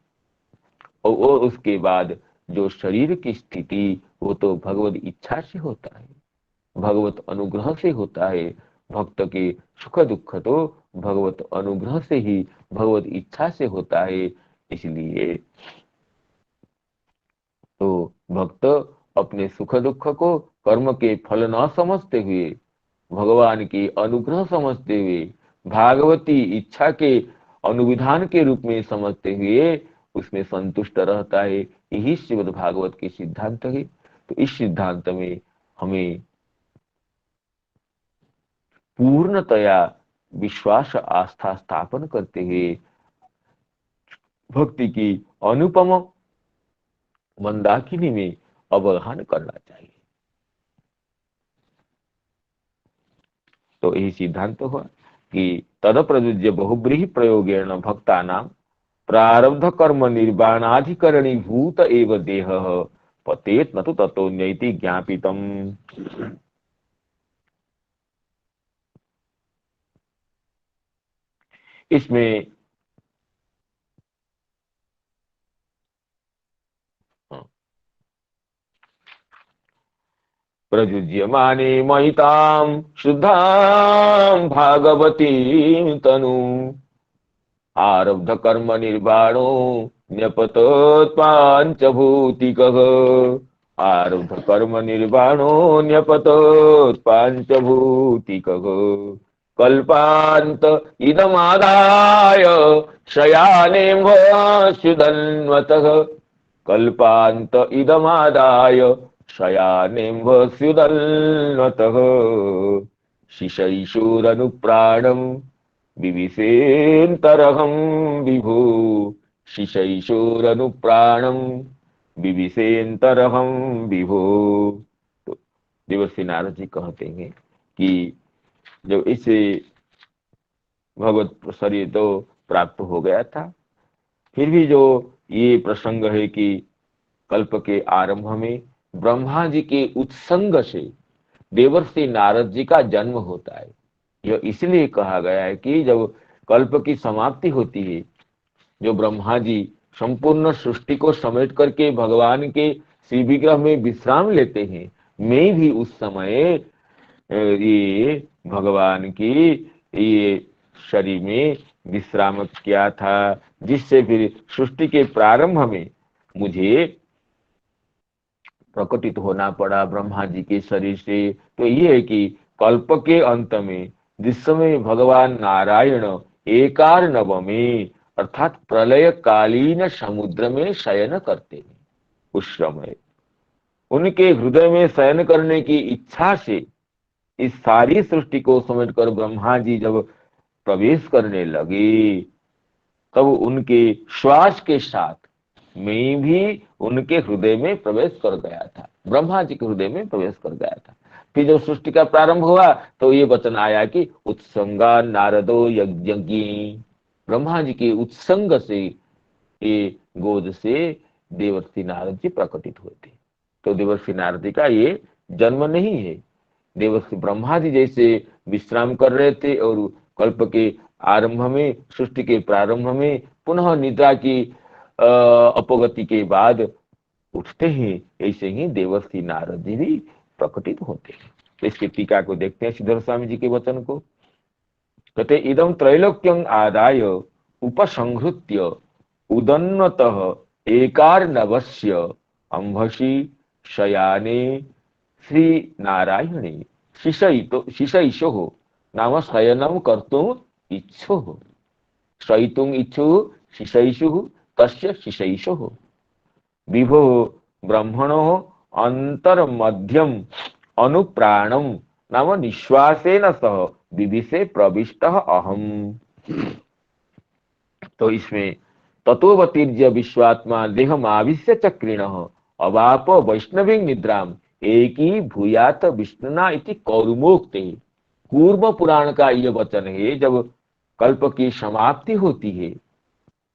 और उसके बाद जो शरीर की स्थिति वो तो भगवत इच्छा से होता है, भगवत अनुग्रह से होता है। भक्त के सुख दुख तो भगवत अनुग्रह से ही, भगवत इच्छा से होता है। इसलिए तो भक्त अपने सुख दुख को कर्म के फल न समझते हुए, भगवान के अनुग्रह समझते हुए, भागवती इच्छा के अनुविधान के रूप में समझते हुए उसमें संतुष्ट रहता है। यही श्रीमद् भागवत के सिद्धांत है। तो इस सिद्धांत में हमें पूर्णतया विश्वास आस्था स्थापन करते हुए भक्ति की अनुपम मंदाकिनी में अवगाहन करना चाहिए। तो यही सिद्धांत हुआ कि तद प्रयुज्य बहुब्रीहि प्रयोगेण भक्तानां प्रारब्ध कर्म निर्वाणाधिकरणी भूत एव देह पतेत न तो ततोन्यैति ज्ञापितम। इसमें प्रयुज्यमाने महितां शुद्धां भागवतीं तनु आरब्ध कर्म निर्वाणो न्यपतोत्पाञ्चभूतिकः। आरब्ध कर्म निर्वाणो न्यपतोत्पाञ्चभूतिकः। कल्पान्त इदमादाय शयानेऽम्भस्युदन्वतः। कल्पान्त इदमादाय शयानेऽम्भस्युदन्वतः। शिशैशोरनुप्राणम् विविशेन्तरहं विभो। शिशैशोरनुप्राणं विविशेन्तरहं विभो। तो देवर्षि नारद जी कहते हैं कि जब इसे भगवत शरीर तो प्राप्त हो गया था, फिर भी जो ये प्रसंग है कि कल्प के आरंभ में ब्रह्मा जी के उत्संग से देवर्षि नारद जी का जन्म होता है। यह इसलिए कहा गया है कि जब कल्प की समाप्ति होती है, जो ब्रह्मा जी संपूर्ण सृष्टि को समेट करके भगवान के श्री विग्रह में विश्राम लेते हैं, मैं भी उस समय ये भगवान की ये शरीर में विश्राम किया था, जिससे फिर सृष्टि के प्रारंभ में मुझे प्रकटित होना पड़ा ब्रह्मा जी के शरीर से। तो ये है कि कल्प के अंत में जिस समय भगवान नारायण एकार नव में अर्थात प्रलय कालीन समुद्र में शयन करते हैं, उस समय उनके हृदय में शयन करने की इच्छा से इस सारी सृष्टि को समेटकर ब्रह्मा जी जब प्रवेश करने लगे, तब उनके श्वास के साथ मैं भी उनके हृदय में प्रवेश कर गया था, ब्रह्मा जी के हृदय में प्रवेश कर गया था। फिर जब सृष्टि का प्रारंभ हुआ तो ये वचन आया कि उत्संगा नारदो यज्ञी। ब्रह्मा जी के उत्संग से ये गोद से देवर्षि नारद जी प्रकटित हुए थे। तो देवर्षि नारद जी का ये जन्म नहीं है। देवर्षि ब्रह्मा जी जैसे विश्राम कर रहे थे और कल्प के आरंभ में, सृष्टि के प्रारंभ में पुनः निद्रा की अपगति के बाद उठते हैं, ऐसे ही देवर्षि नारद जी भी प्रकटित होते हैं। तो इसके टीका को देखते हैं श्रीधर स्वामी जी के वचन को। कहते इदं त्रैलोक्यं आदाय उपसंहृत्य उदन्नतः एकारनवस्य अंभसि शयाने श्री नारायणे शिशैषो नाम शयनं कर्तुम् इच्छुः। शयितुम् इच्छुः शिशैषुः तस्य शिशैषुः। विभो ब्रह्मणो अंतर्मध्यम अनुप्राणम नाम निश्वासेन सह विविशे प्रविष्टः अहम। तो इसमें ततोवतीर्य विश्वात्मा देहमाविश्य चक्रिणः अवाप वैष्णवी निद्राम एकी भूयात विष्णुना इति कौरुमोक्ते। कूर्म पुराण का यह वचन है। जब कल्प की समाप्ति होती है,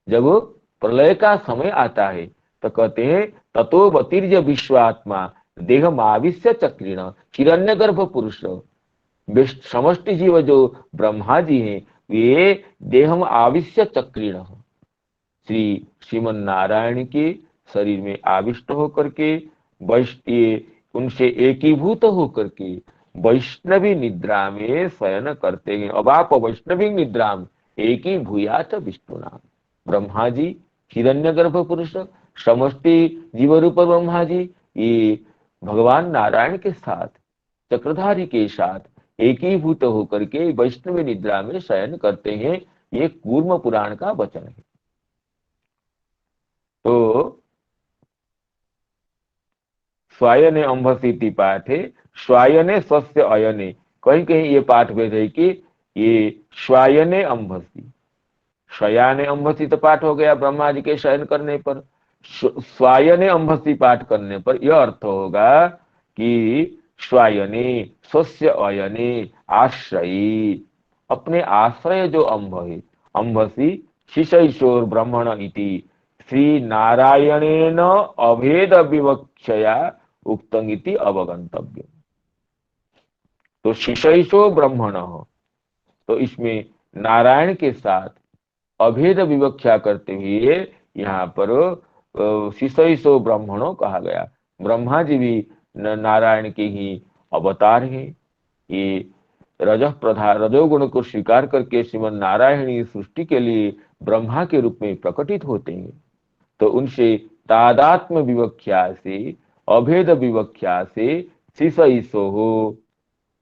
जब प्रलय का समय आता है, तो कहते हैं ततोवतीर्य विश्वात्मा देहमाविश्य चक्रिण हिरण्यगर्भ पुरुष समष्टि जीव जो ब्रह्मा जी हैं, वे देहम आविश्य चक्रिण श्री श्रीमन नारायण के शरीर में आविष्ट होकर के वैष्णव उनसे एकीभूत होकर के वैष्णवी निद्रा में शयन करते हैं। अब आप वैष्णवी निद्रा में एक ही भूयात विष्णुना, ब्रह्मा जी हिरण्यगर्भ पुरुष समष्टि जीव रूप ब्रह्मा जी, ये भगवान नारायण के साथ चक्रधारी के साथ एकीभूत होकर के वैष्णवी निद्रा में शयन करते हैं। ये कूर्म पुराण का वचन है। तो स्वायने अंभसीति पाठ है, स्वायने स्वस्य अयने, कहीं कहीं ये पाठ भेद है कि ये स्वायने अंभसी, शयाने अंभसी तो पाठ हो गया ब्रह्मा जी के शयन करने पर, स्वायने अंभसी पाठ करने पर यह अर्थ होगा कि स्वायने स्वस्य अयने आश्रयी, अपने आश्रय जो अंभ है, अंभसी शिशैशोर ब्रह्मण इति श्री नारायणेन अभेद विवक्षया उक्तम इति अवगंतव्य। तो शिशैशो ब्रह्मण, तो इसमें नारायण के साथ अभेद विवक्षा करते हुए यहाँ पर शिशैशो ब्रह्मणों कहा गया। ब्रह्मा जी भी नारायण के ही अवतार हैं। ये रजोगुण को स्वीकार करके श्रीमन नारायणी सृष्टि के लिए ब्रह्मा के रूप में प्रकटित होते हैं। तो उनसे तादात्म विवक्षा से, अभेद विवक्षा से शिशैशो हो,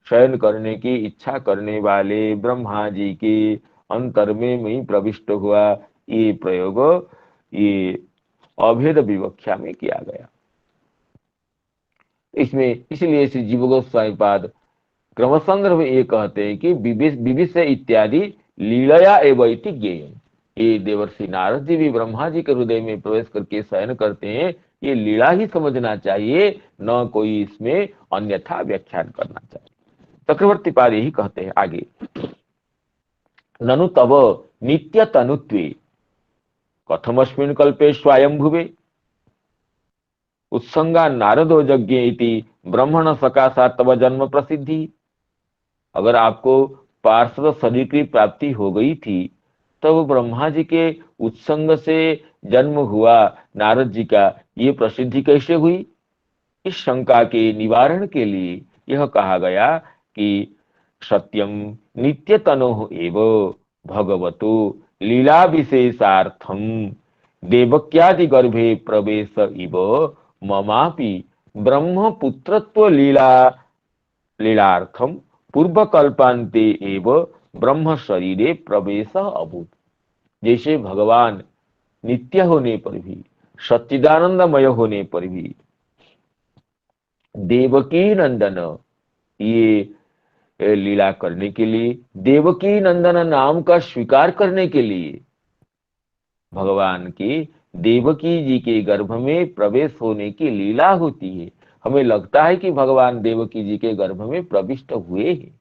शयन करने की इच्छा करने वाले ब्रह्मा जी के अंतर में वही प्रविष्ट हुआ, ये प्रयोग ये अभेद विवक्षा में किया गया। इसमें इसलिए श्री जीव गोस्वामी पाद क्रमसंग्रह में ये कहते हैं कि विविश इत्यादि लीलया एवं इति ज्ञेयम्। ये देवर्षि नारद जी भी ब्रह्मा जी के हृदय में प्रवेश करके शयन करते हैं, ये लीला ही समझना चाहिए, न कोई इसमें अन्यथा व्याख्यान करना चाहिए। चक्रवर्ती पाद यही कहते हैं आगे, ननु तव नित्य तनुत्वे कथमस्मिन् कल्पे स्वयंभुवे उत्संगा नारदो यज्ञ इति ब्रह्मण सकाशात् तव जन्म प्रसिद्धि। अगर आपको पार्षद शरीर की प्राप्ति हो गई थी, तब ब्रह्मा जी के उत्संग से जन्म हुआ नारद जी का, ये प्रसिद्धि कैसे हुई? इस शंका के निवारण के लिए यह कहा गया कि सत्यम नित्य तनो एव भगवतो लीला विशेषार्थम देवक्यादि गर्भे प्रवेश इव ममापि ब्रह्म पुत्रत्व लीलार्थम पूर्व कल्पांते एव ब्रह्म शरीरे प्रवेश अभूत। जैसे भगवान नित्य होने पर भी, सच्चिदानंदमय होने पर भी देवकी नंदन ये लीला करने के लिए, देवकी नंदन नाम का स्वीकार करने के लिए भगवान की देवकी जी के गर्भ में प्रवेश होने की लीला होती है। हमें लगता है कि भगवान देवकी जी के गर्भ में प्रविष्ट हुए हैं।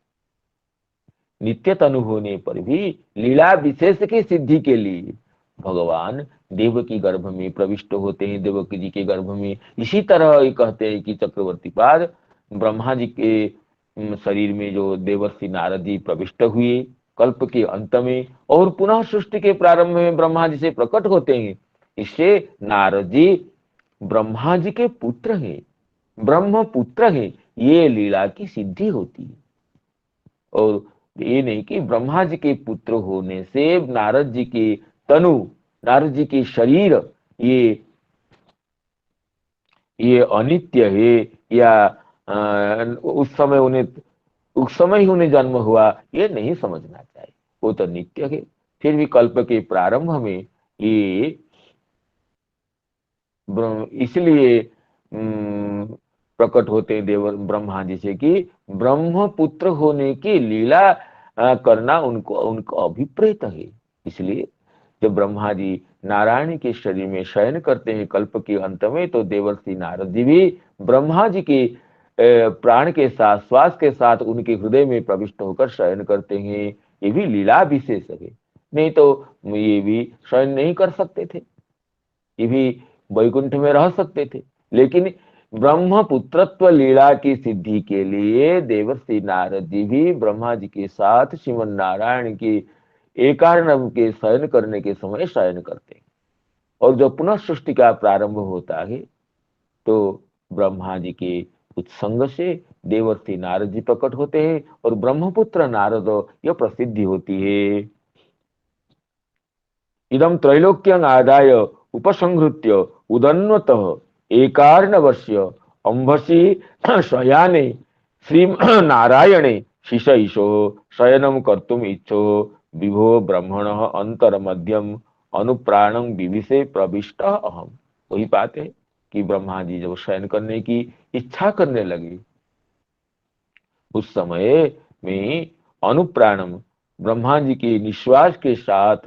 नित्य तनु होने पर भी लीला विशेष की सिद्धि के लिए भगवान देवकी गर्भ में प्रविष्ट होते हैं, देवकी जी के गर्भ में। इसी तरह कहते हैं कि चक्रवर्ती पाद ब्रह्मा जी के शरीर में जो देवर्षि नारद जी प्रविष्ट हुए कल्प के अंत में, और पुनः सृष्टि के प्रारंभ में ब्रह्मा जी से प्रकट होते हैं, इससे नारद जी ब्रह्मा जी के पुत्र हैं, ब्रह्म पुत्र हैं, ये लीला की सिद्धि होती है। और ये नहीं कि ब्रह्मा जी के पुत्र होने से नारद जी के तनु, नारद जी के शरीर ये अनित्य है, या उस समय ही उन्हें जन्म हुआ, ये नहीं समझना चाहिए। वो तो नित्य है। फिर भी कल्प के प्रारंभ में ये इसलिए प्रकट होते हैं देव ब्रह्मा जी से कि ब्रह्म पुत्र होने की लीला करना उनको अभिप्रेत है। इसलिए जब ब्रह्मा जी नारायण के शरीर में शयन करते हैं कल्प के अंत में, तो देवर्षि नारद जी भी ब्रह्मा जी के प्राण के साथ, श्वास के साथ उनके हृदय में प्रविष्ट होकर शयन करते हैं। ये भी लीला विशेष है, नहीं तो ये भी शयन नहीं कर सकते थे, ये भी वैकुंठ में रह सकते थे। लेकिन ब्रह्म पुत्रत्व लीला की सिद्धि के लिए देवर्षि नारद जी भी ब्रह्मा जी के साथ श्रीमन नारायण के एकार्णव के शयन करने के समय शयन करते हैं। और जब पुनः सृष्टि का प्रारंभ होता है, तो ब्रह्मा जी के उत्संग से देवर्षि नारद जी प्रकट होते हैं और ब्रह्मपुत्र नारद यह प्रसिद्धि होती है। इदम त्रैलोक्यं आदाय उपसंहृत्य उदन्वतः एकार्णवस्य अंभसि शयाने श्री नारायणे शिशईशो शयनम कर्तुम इच्छो विभो ब्रह्मण अंतर मध्यम अनुप्राणं विविशे प्रविष्ट अहम। वही बात है कि ब्रह्मा जी जब शयन करने की इच्छा करने लगे उस समय में अनुप्राणम ब्रह्मा जी के निश्वास के साथ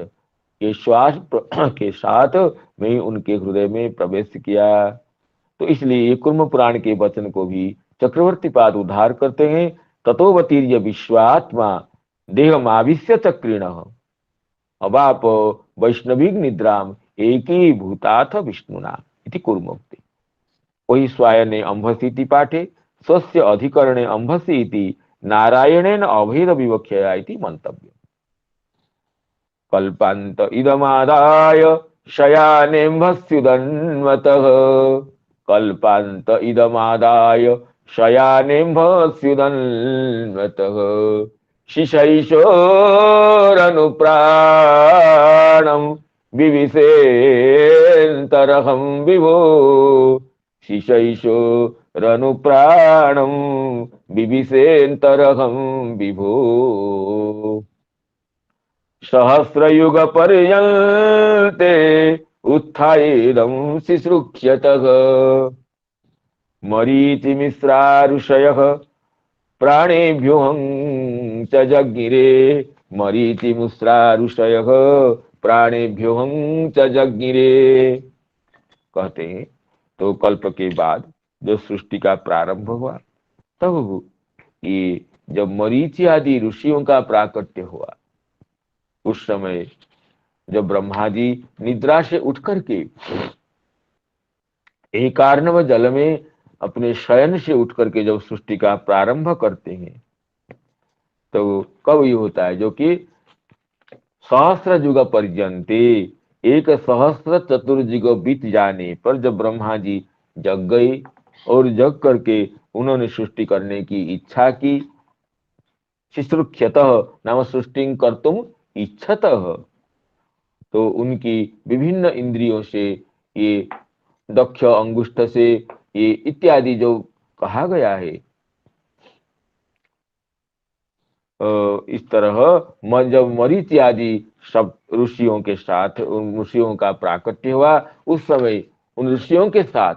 के श्वास के साथ में उनके हृदय में प्रवेश किया। तो इसलिए कुर्म पुराण के वचन को भी चक्रवर्ती पाद उद्धार करते हैं। ततोवतीर्य विश्वात्मा देहमाविश्य चक्रिण अवाप वैष्णवी निद्राम एकी भूताथ विष्णुना इति कुर्मोक्ति। वही स्वायने अंभसीति पाठे स्वस्य अधिकरणे अंभसी इति नारायणेन अभेद विवक्षया इति मंतव्य। कल्पांत इदमादाय शयानेम्भस्युदन्वतः कल्पांत इदमादाय शयानेम्भस्युदन्वतः शिशैशोरनुप्राणं विविशेऽन्तरहं विभो शिशैशोरनुप्राणं विविशेऽन्तरहं विभो। सहस्रयुग पर्यन्ते उत्थायेदं शुश्रूक्ष्यतः मरीचिमिश्रा ऋषयः प्राणेभ्योऽहं च जज्ञिरे मरीचिमिश्रा ऋषयः प्राणेभ्योऽहं च जज्ञिरे। कहते हैं तो कल्प के बाद जब सृष्टि का प्रारंभ हुआ तब ये जब मरीचि आदि ऋषियों का प्राकट्य हुआ उस समय जब ब्रह्मा जी निद्रा से उठ करके एकार्णव जल में अपने शयन से उठ करके जब सृष्टि का प्रारंभ करते हैं तो कब ये होता है जो कि सहस्र युग पर्यंते एक सहस्र चतुर्युग बीत जाने पर जब ब्रह्मा जी जग गए और जग करके उन्होंने सृष्टि करने की इच्छा की। शुश्रूक्ष्यतः नाम सृष्टि कर्तुम इच्छतः तो उनकी विभिन्न इंद्रियों से ये दक्ष अंगुष्ठ से ये इत्यादि जो कहा गया है इस तरह जब मरीचि आदि सब ऋषियों के साथ उन ऋषियों का प्राकट्य हुआ उस समय उन ऋषियों के साथ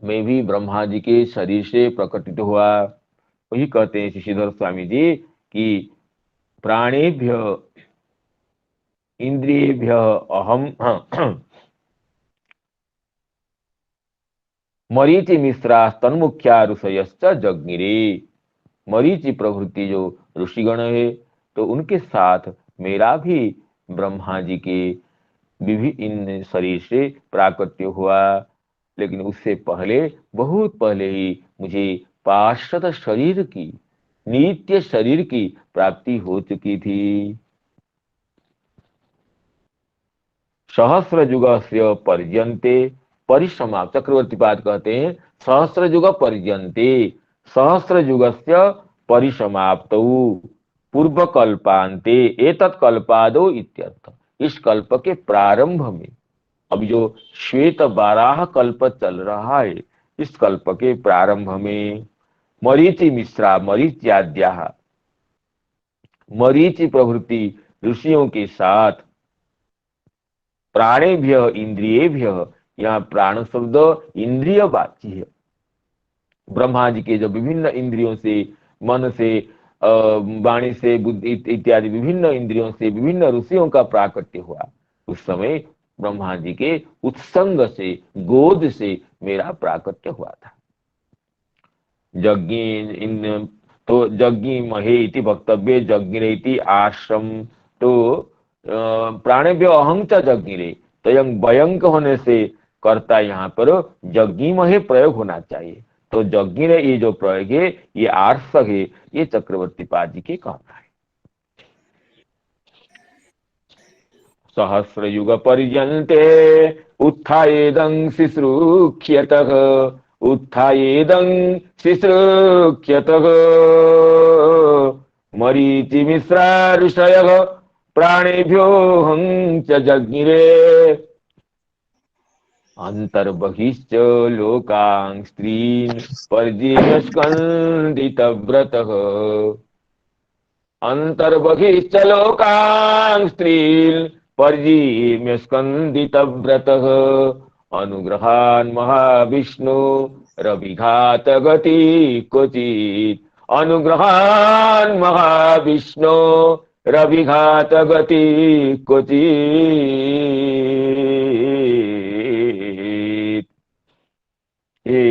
में भी ब्रह्मा जी के शरीर से प्रकटित हुआ। वही कहते हैं श्रीधर स्वामी जी कि प्राणेभ्य इंद्रियेभ्य अहम मरीचि मिश्रा तन्मुख्या ऋषयश्च जज्ञिरे। मरीचि प्रभृति जो ऋषिगण है तो उनके साथ मेरा भी ब्रह्मा जी के विभिन्न शरीर से प्राकट्य हुआ। लेकिन उससे पहले बहुत पहले ही मुझे पार्षद शरीर की नित्य शरीर की प्राप्ति हो चुकी थी। सहस्र युग से पर्यन्ते परिसमाप्त चक्रवर्ती पाद कहते हैं सहस्र युग पर्यन्ते सहस्र युगस्य परिसमाप्तौ पूर्व कल्पांते एतत् कल्पादो इत्यर्थ। इस कल्प के प्रारंभ में अब जो श्वेत बाराह कल्प चल रहा है इस कल्प के प्रारंभ में मरीचि मिश्रा मरीच्याद्या मरीचि प्रभृति ऋषियों के साथ प्राणेभ्य इंद्रियेभ्य यहाँ प्राण शब्द इंद्रिय वाची है। ब्रह्मा जी के जो विभिन्न इंद्रियों से मन से वाणी से बुद्धि इत्यादि विभिन्न इंद्रियों से विभिन्न ऋषियों का प्राकट्य हुआ उस समय ब्रह्मा जी के उत्संग से गोद से मेरा प्राकट्य हुआ था। यज्ञ तो यज्ञ महे इति वक्तव्य यज्ञ आश्रम तो प्राणेभ्य अहं च यज्ञिरे तो भयंक होने से कर्ता यहाँ पर यज्ञ महे प्रयोग होना चाहिए। तो यज्ञ ये जो प्रयोग है ये आर्षक है ये चक्रवर्ती पाद जी के कहना है। सहस्र युग पर्यन्ते उत्थायेदं शुश्रूक्ष्यतः उत्थायेदं शिश्रुक्ष्यतः मरीचिमिश्रा ऋषयः प्राणेभ्यो हं च जज्ञिरे अंतर्बहिश्च लोकां स्त्रीन् पर्जीयस्कन्दितव्रतः अंतर्बहिश्च लोकां स्त्रीन् पर्जीयस्कन्दितव्रतः अनुग्रहान् महाविष्णु रविघात गति क्वचित् अनुग्रहान् महाविष्णु रविघात गति क्वचित्। ये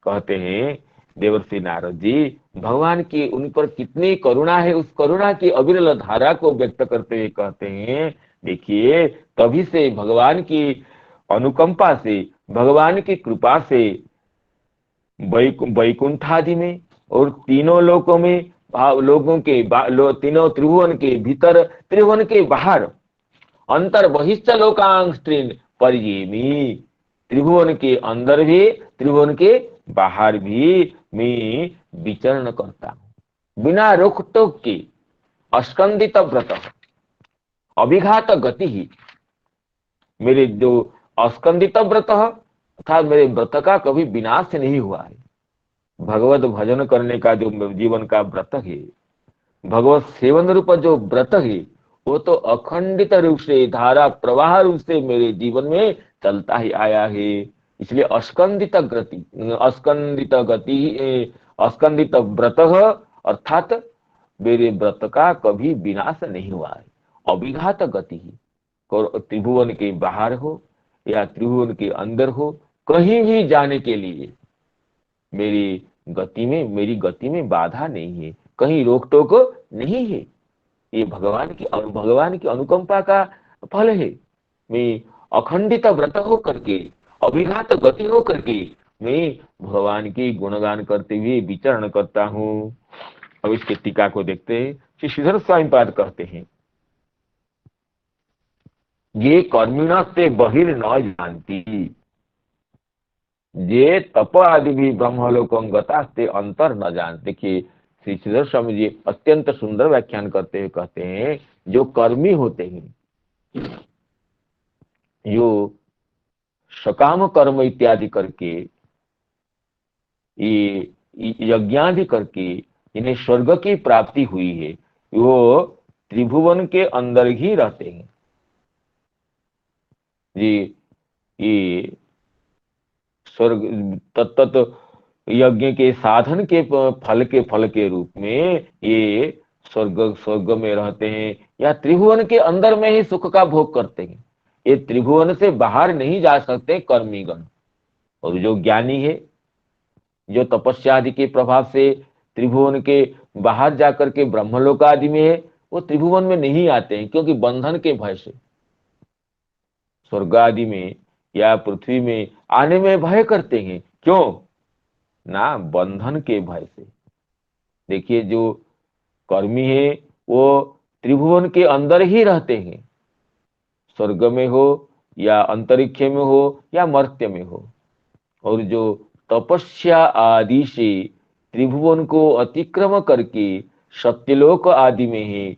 कहते हैं देवर्षि नारद जी भगवान की उन पर कितनी करुणा है, उस करुणा की अविरल धारा को व्यक्त करते हुए कहते हैं देखिए तभी से भगवान की अनुकंपा से, भगवान की कृपा से वैकुंठ आदि में और तीनों लोकों में लोगों के तीनों त्रिभुवन के भीतर, त्रिभुवन के बाहर, अंतर बहिश्च लोकांग स्त्रीन परियेमी, त्रिभुवन के अंदर भी त्रिभुवन के बाहर भी मैं विचरण करता हूं बिना रोक टोक के। अस्कंदित व्रत अभिघात गति ही, मेरे जो अस्कंदित व्रत अर्थात मेरे व्रत का कभी विनाश नहीं हुआ है। भगवत भजन करने का जो जीवन का व्रत है, भगवत सेवन रूप जो व्रत है, वो तो अखंडित रूप से धारा प्रवाह रूप से मेरे जीवन में चलता ही आया है। इसलिए अस्कंदित गति, अस्कंदित व्रत अर्थात मेरे व्रत का कभी विनाश नहीं हुआ है। अभिघात गति ही, त्रिभुवन के बाहर हो या त्रिभुवन के अंदर हो, कहीं भी जाने के लिए मेरी गति में बाधा नहीं है, कहीं रोक टोक नहीं है। ये भगवान की अनुकंपा का फल है। मैं अखंडित व्रत हो करके, अभिघात गति हो करके मैं भगवान की गुणगान करते हुए विचरण करता हूँ। अब इसके टीका को देखते हैं। श्री श्रीधर स्वामी पाद कहते हैं ये कर्मिण से बहिर न जानती, ये तप आदि भी ब्रह्मलोकं गतास्ते अंतर न जानते। देखिए श्री श्रीधर स्वामी जी अत्यंत सुंदर व्याख्यान करते हुए कहते हैं जो कर्मी होते हैं, जो सकाम कर्म इत्यादि करके, ये यज्ञादि करके इन्हें स्वर्ग की प्राप्ति हुई है, वो त्रिभुवन के अंदर ही रहते हैं। ये स्वर्ग तत्त यज्ञ के साधन के फल के रूप में ये स्वर्ग में रहते हैं या त्रिभुवन के अंदर में ही सुख का भोग करते हैं। ये त्रिभुवन से बाहर नहीं जा सकते कर्मीगण। और जो ज्ञानी है, जो तपस्या आदि के प्रभाव से त्रिभुवन के बाहर जाकर के ब्रह्मलोक आदि में है, वो त्रिभुवन में नहीं आते हैं, क्योंकि बंधन के भय से। स्वर्ग आदि में या पृथ्वी में आने में भय करते हैं, क्यों ना, बंधन के भय से। देखिए जो कर्मी है वो त्रिभुवन के अंदर ही रहते हैं, स्वर्ग में हो या अंतरिक्ष में हो या मर्त्य में हो। और जो तपस्या आदि से त्रिभुवन को अतिक्रम करके सत्यलोक आदि में है,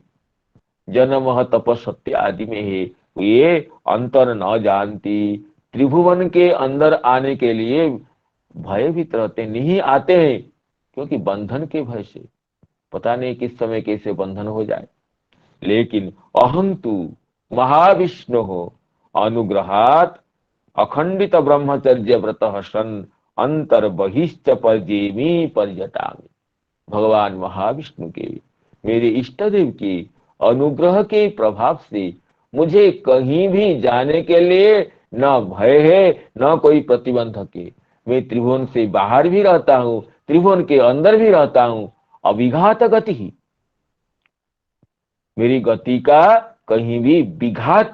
जन्म तपसत्य आदि में है, ये अंतर न जानती, त्रिभुवन के अंदर आने के लिए भयभीत रहते, नहीं आते हैं, क्योंकि बंधन के भय से। पता नहीं किस समय कैसे बंधन हो जाए। लेकिन अहं तु महाविष्णु हो अनुग्रहात अखंडित ब्रह्मचर्य व्रत सन अंतर बहिश्च पर्जेमी पर्यटामी। भगवान महाविष्णु के, मेरे इष्ट देव के अनुग्रह के प्रभाव से मुझे कहीं भी जाने के लिए न भय है, न कोई प्रतिबंधक है। मैं त्रिभुवन से बाहर भी रहता हूं, त्रिभुवन के अंदर भी रहता हूं। अभिघात गति ही, मेरी गति का कहीं भी विघात,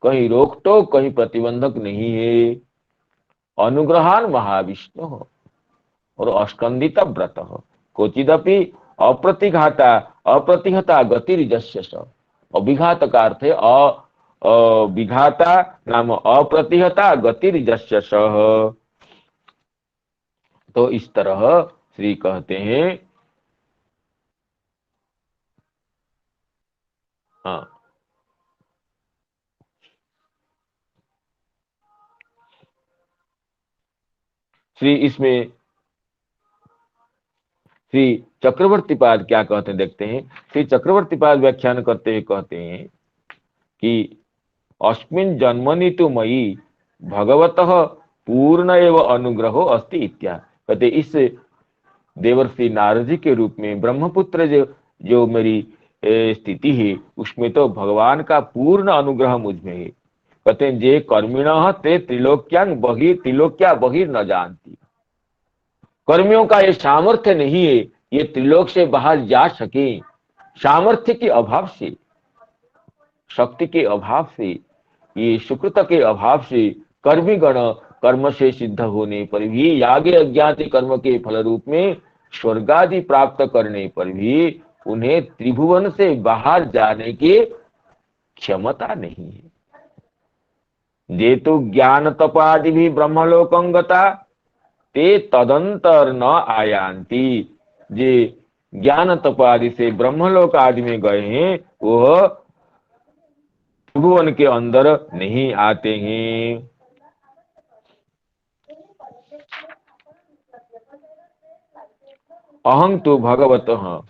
कहीं रोक टोक, कहीं प्रतिबंधक नहीं है। अनुग्रहान महाविष्णु और अस्कंदित व्रत क्वचिदपि अप्रतिघाता अप्रतिहता गतिर्जस्य। अभिघात का अर्थ है विघाता नाम अप्रतिहता गतिर्जस्य। तो इस तरह श्री कहते हैं, हाँ, श्री इसमें श्री चक्रवर्ती पाद क्या कहते हैं देखते हैं। श्री चक्रवर्ती पाद व्याख्यान करते हुए कहते हैं कि अस्मिन् जन्मनि तु मयि भगवतः पूर्ण एव अनुग्रहो अस्ति इत्या। कहते इस देवर्षि नारद जी के रूप में ब्रह्मपुत्र जो मेरी स्थिति है, उसमें तो भगवान का पूर्ण अनुग्रह मुझ में है। कहते हैं जे कर्मिणः ते त्रिलोक्यां त्रिलोक्या बहिर न जानती। कर्मियों का ये सामर्थ्य नहीं है, ये त्रिलोक से बाहर जा सके। सामर्थ्य के अभाव से, शक्ति के अभाव से, ये सुकृत के अभाव से कर्मी गण कर्म से सिद्ध होने पर भी, यागे अज्ञाति कर्म के फल रूप में स्वर्ग आदि प्राप्त करने पर भी उन्हें त्रिभुवन से बाहर जाने की क्षमता नहीं है। जे तो ज्ञान तपादि भी ब्रह्मलोकंगता ते तदंतर न आयांती। जे ज्ञान तपादि से ब्रह्मलोक आदि में गए हैं, वह त्रिभुवन के अंदर नहीं आते हैं। अहं तो भगवतः,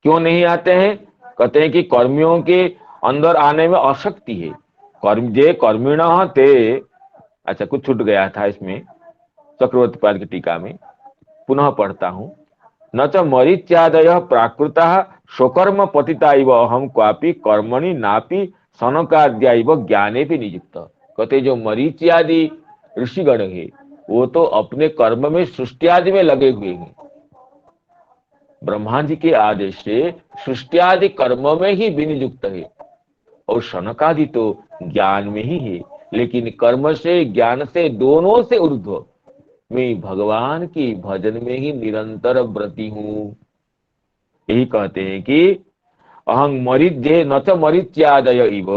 क्यों नहीं आते हैं? कहते हैं कि कर्मियों के अंदर आने में अशक्ति है। कर्मिणः ते, अच्छा कुछ छूट गया था इसमें चक्रवर्ती पाद की टीका में, पुनः पढ़ता हूं। न च मरीच्यादयः प्राकृतः स्वकर्म पतिता इव अहम क्वापि कर्मणि नापि सनकाद्या इव ज्ञाने भी नियुक्त। कहते जो मरीच्यादि ऋषिगण है, वो तो अपने कर्म में सृष्टि आदि में लगे हुए हैं। ब्रह्मा जी के आदेश से सृष्टि आदि कर्म में ही विनियुक्त है, और सनकादि तो ज्ञान में ही है। लेकिन कर्म से, ज्ञान से, दोनों से ऊर्ध्व मैं भगवान की भजन में ही निरंतर व्रती हूं। यही कहते हैं कि अहं मरीच्ये न च मरीच्यादय इव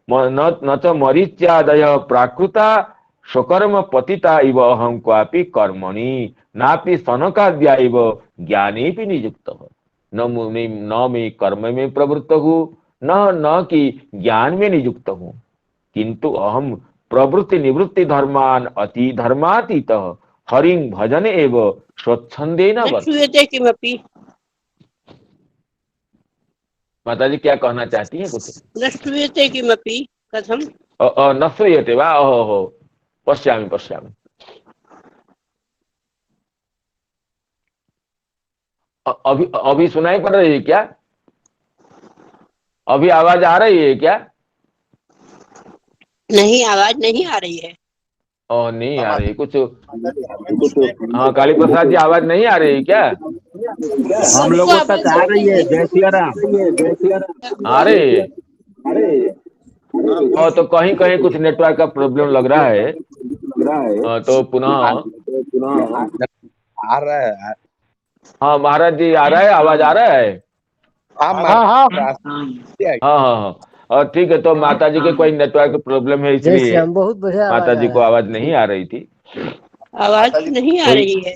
न च मरीच्यादय प्राकृता स्वकर्म पतिता इव अहं क्वापि कर्मणि नापि सनकाद्या इव ज्ञाने भी नियुक्त। न मैं कर्म में प्रवृत्त हूं, न कि ज्ञान में नियुक्त हूं, किंतु अहम प्रवृत्ति निवृत्ति धर्मान अति धर्मातीत हरिं भजन एव स्वच्छंदेन वर्तते। किमपि माताजी क्या कहना चाहती हैं कुछ? न श्रूयते किमपि कथम? न श्रूयते वा? ओहो, पश्यामि पश्यामि। अभी सुनाई पड़ रही है क्या? अभी आवाज आ रही है क्या? नहीं, आवाज नहीं आ रही है। नहीं आ रही कुछ। हाँ काली प्रसाद जी, आवाज नहीं आ रही है क्या? हम लोगों तक आ रही है। जय सिया राम। आ रही है। और तो कहीं कहीं कुछ नेटवर्क का प्रॉब्लम लग रहा है, तो पुनः आ रहा है। हाँ महाराज जी, आ रहा है, आवाज आ रहा है? हाँ, और ठीक है। तो माता जी के कोई नेटवर्क प्रॉब्लम है, इसलिए बहुत बढ़िया माता जी को आवाज नहीं आ रही थी। आवाज नहीं आ रही है।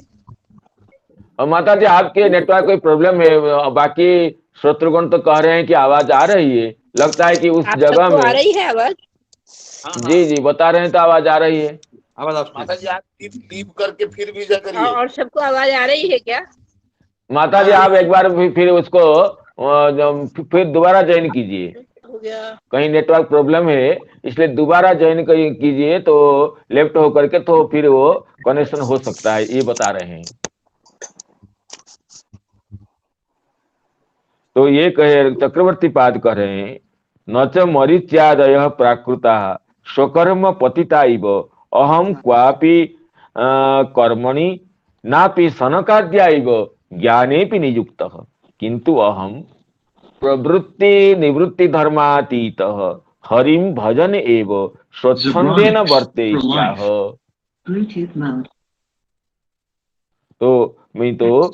और माता जी आपके नेटवर्क कोई प्रॉब्लम है, बाकी श्रोतृगण तो कह रहे हैं कि आवाज आ रही है। लगता है कि उस जगह में आ रही है आवाज। जी जी बता रहे हैं, तो आवाज आ रही है। माता जी आप टीप करके फिर भी जा करिए। और सबको आवाज आ रही है क्या? माता जी आप एक बार फिर उसको फिर दोबारा ज्वाइन कीजिए। हो गया। कहीं नेटवर्क प्रॉब्लम है, इसलिए दोबारा ज्वाइन कीजिए, तो लेफ्ट होकर के तो फिर वो कनेक्शन हो सकता है, ये बता रहे हैं। तो ये कहे चक्रवर्ती पाद कह रहे हैं, न च मरीच्यादयः प्राकृता स्वकर्म पतिता इव अहम क्वापि कर्मणि नापि सनकाद्या इव ज्ञाने भी नियुक्त, किंतु अहम प्रवृत्ति निवृत्ति धर्मातीत हरिं भजन एव स्वच्छंदेन वर्तेष्याह। तो मैं तो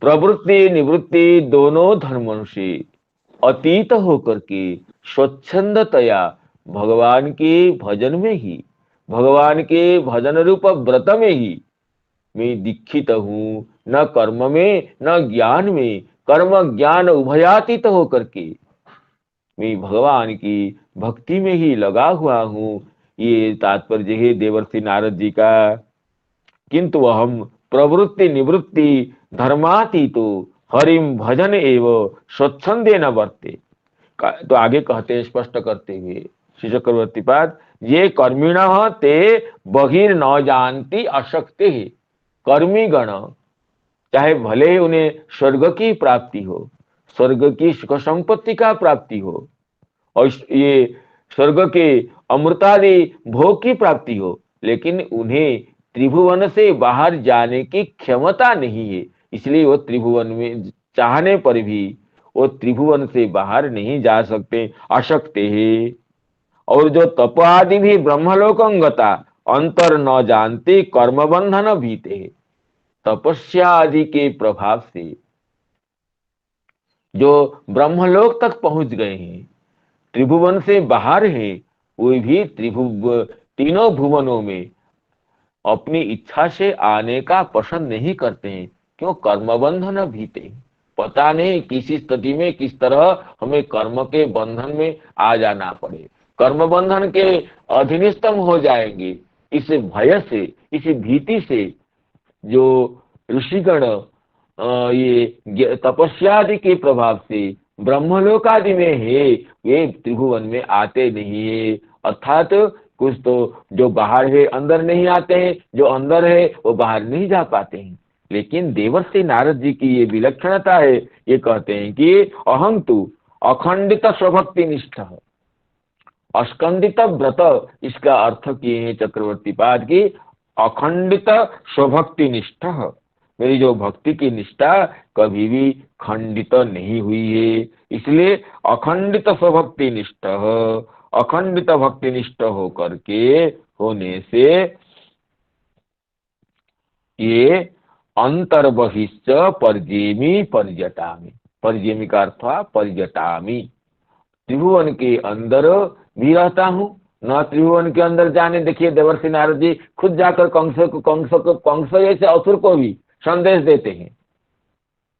प्रवृत्ति निवृत्ति दोनों धर्मों से अतीत होकर के स्वच्छंदतया भगवान के भजन में ही, भगवान के भजन रूप व्रत में ही मैं दीक्षित हूँ, न कर्म में न ज्ञान में, कर्म ज्ञान उभयातीत होकर के मैं भगवान की भक्ति में ही लगा हुआ हूँ। ये तात्पर्य है देवर्षि नारद जी का। किंतु अहम प्रवृत्ति निवृत्ति धर्मातीतो हरिम भजन एव स्वच्छंदे न वर्ते। तो आगे कहते हैं स्पष्ट करते हुए श्री चक्रवर्ती पाद, ये कर्मिणः ते बहिर न जानती अशक्ति। कर्मी गण चाहे भले ही उन्हें स्वर्ग की प्राप्ति हो, स्वर्ग की सुख संपत्ति का प्राप्ति हो, और ये स्वर्ग के अमृतादि भोग की प्राप्ति हो, लेकिन उन्हें त्रिभुवन से बाहर जाने की क्षमता नहीं है। इसलिए वो त्रिभुवन में चाहने पर भी वो त्रिभुवन से बाहर नहीं जा सकते, अशक्ति है। और जो तप आदि भी ब्रह्मलोकंगता अंतर न जानते कर्म बंधन भीते है। तपस्या आदि के प्रभाव से जो ब्रह्मलोक तक पहुंच गए हैं, त्रिभुवन से बाहर है, वे भी तीनों भुवनों में अपनी इच्छा से आने का पसंद नहीं करते हैं। क्यों? कर्म बंधन भीते। पता नहीं किसी स्थिति में किस तरह हमें कर्म के बंधन में आ जाना पड़े, कर्म बंधन के अधीनस्थम हो जाएंगे। इस भय से, इस भीति से जो ऋषिगण ये तपस्या आदि के प्रभाव से ब्रह्मलोक आदि में है, वे त्रिभुवन में आते नहीं है। अर्थात कुछ तो जो बाहर है अंदर नहीं आते हैं, जो अंदर है वो बाहर नहीं जा पाते हैं। लेकिन देवर्षि नारद जी की ये विलक्षणता है, ये कहते हैं कि अहं तु अखंडित स्वभक्ति निष्ठ अस्कंदित व्रत। इसका अर्थ किए हैं चक्रवर्ती पाद की अखंडित स्वभक्ति निष्ठ। मेरी जो भक्ति की निष्ठा कभी भी खंडित नहीं हुई है, इसलिए अखंडित स्वभक्ति निष्ठ, अखंडित भक्ति निष्ठ होकर के होने से ये अंतर्बहिश्च पर्जेमी पर्यटामी। पर्जेमी का अर्थ पर्यटामी, त्रिभुवन के अंदर भी रहता हूँ, न त्रिभुवन के अंदर जाने। देखिए देवर्षि नारद जी खुद जाकर कंस जैसे असुर को भी संदेश देते हैं,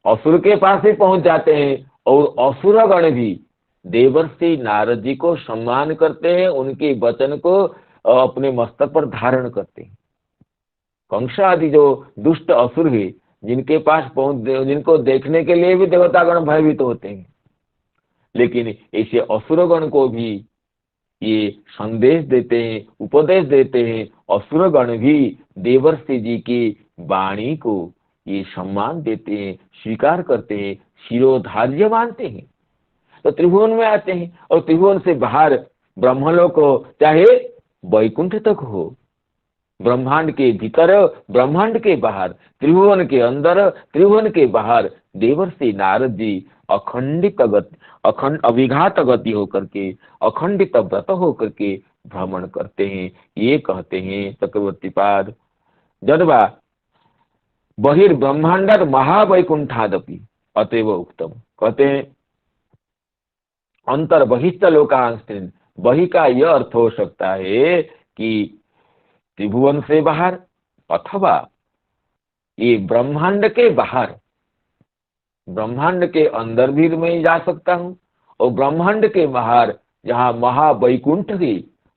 असुर के पास ही पहुंच जाते हैं, और असुरगण भी देवर्षि नारद जी को सम्मान करते हैं, उनके वचन को अपने मस्तक पर धारण करते हैं। कंस आदि जो दुष्ट असुर है, जिनके पास जिनको देखने के लिए भी देवतागण भयभीत होते हैं, लेकिन ऐसे असुरगण को भी ये संदेश देते हैं, उपदेश देते हैं। असुरगण भी देवर्षि जी की वाणी को ये सम्मान देते हैं, स्वीकार करते हैं, शिरोधार्य मानते हैं। तो त्रिभुवन में आते हैं, और त्रिभुवन से बाहर ब्रह्मलोक हो चाहे वैकुंठ तक हो, ब्रह्मांड के भीतर, ब्रह्मांड के बाहर, त्रिभुवन के अंदर, त्रिभुवन के बाहर देवर्षि नारद जी अखंडित गति, अविघात गति होकर के, अखंडित व्रत होकर के भ्रमण करते हैं। ये कहते हैं चक्रवर्ती पाद, जन्मा बहिर्ब्रह्मांडाद महावैकुंठादपि अतएव उक्तम। कहते हैं अंतर बहिष्ठ लोकांस्थिन। बहि का यह अर्थ हो सकता है कि त्रिभुवन से बाहर, अथवा ये ब्रह्मांड के बाहर। ब्रह्मांड के अंदर भी मैं जा सकता हूँ, और ब्रह्मांड के बाहर जहाँ महावैकुंठ है,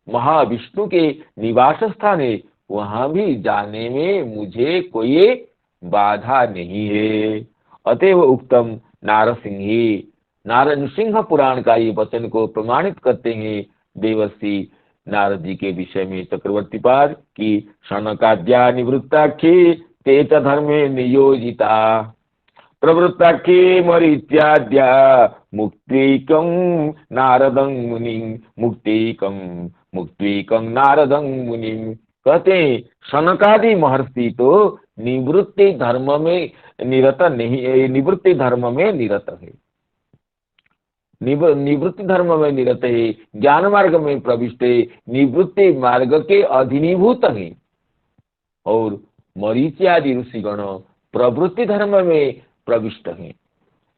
महाविष्णु के निवास स्थान है, वहां भी जाने में मुझे कोई बाधा नहीं है। अतएव उक्तम नारसिंह। नृसिंह पुराण का ये वचन को प्रमाणित करते हैं देवर्षि नारद जी के विषय में चक्रवर्ती पाद की शनकाद्या निवृत्ताख्ये ते च धर्मे नियोजिता प्रवृत्ताख्ये मरीच्याद्या मुक्तिकं नारदं मुनिं मुक्तिकं नारदं मुनिं। कहते हैं शनकादि महर्षि तो निवृत्ति धर्म में निरत नहीं, निवृत्ति धर्म में निरत है, निवृत्ति धर्म में निरत है, ज्ञान मार्ग में प्रविष्ट है, निवृत्ति मार्ग के अधिनीभूत है। और मरीचि आदि ऋषिगण प्रवृत्ति धर्म में प्रविष्ट हैं।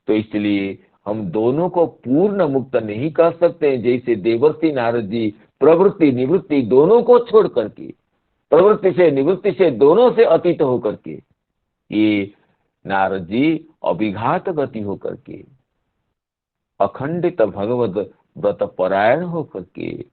तो इसलिए हम दोनों को पूर्ण मुक्त नहीं कर सकते। जैसे देवर्षि नारद जी प्रवृत्ति निवृत्ति दोनों को छोड़ करके, प्रवृत्ति से निवृत्ति से दोनों से अतीत होकर के, ये नारद जी अभिघात गति होकर के, अखंडित भगवत व्रत परायण होकर के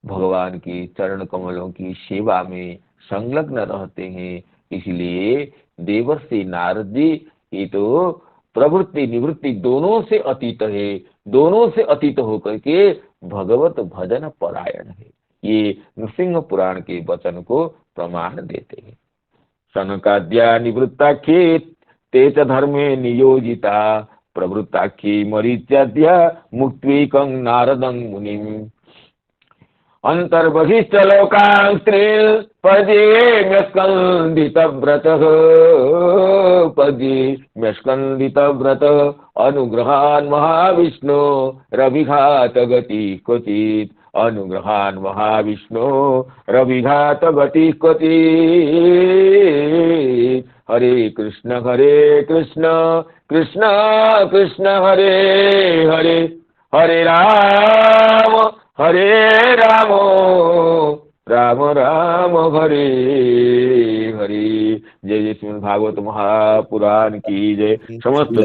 भगवान की चरण कमलों की सेवा में संलग्न रहते हैं। इसलिए देवर्षि नारद जी ये तो प्रवृत्ति निवृत्ति दोनों से अतीत है, दोनों से अतीत होकर के भगवत भजन परायण है। ये नृसिंह पुराण के वचन को प्रमाण देते हैं। सनकाद्या निवृत्ताख्ये ते च धर्मे नियोजिता प्रवृत्ताख्ये मरीच्याद्या मुक्त्वेकं नारदं मुनिम् अंतर्बहिश्च लोकान् स्त्रीन् पद्येम्यस्कन्दितव्रतः पद्येम्यस्कन्दितव्रतः अनुग्रहान् महाविष्णो रविघात गति क्वचित् अनुग्रहान् महाविष्णो रविघात गति क्वचित्। हरे कृष्ण कृष्ण कृष्ण हरे हरे, हरे राम राम राम हरे हरे। जय जय श्रीमद् भागवत महापुराण की जय। समस्त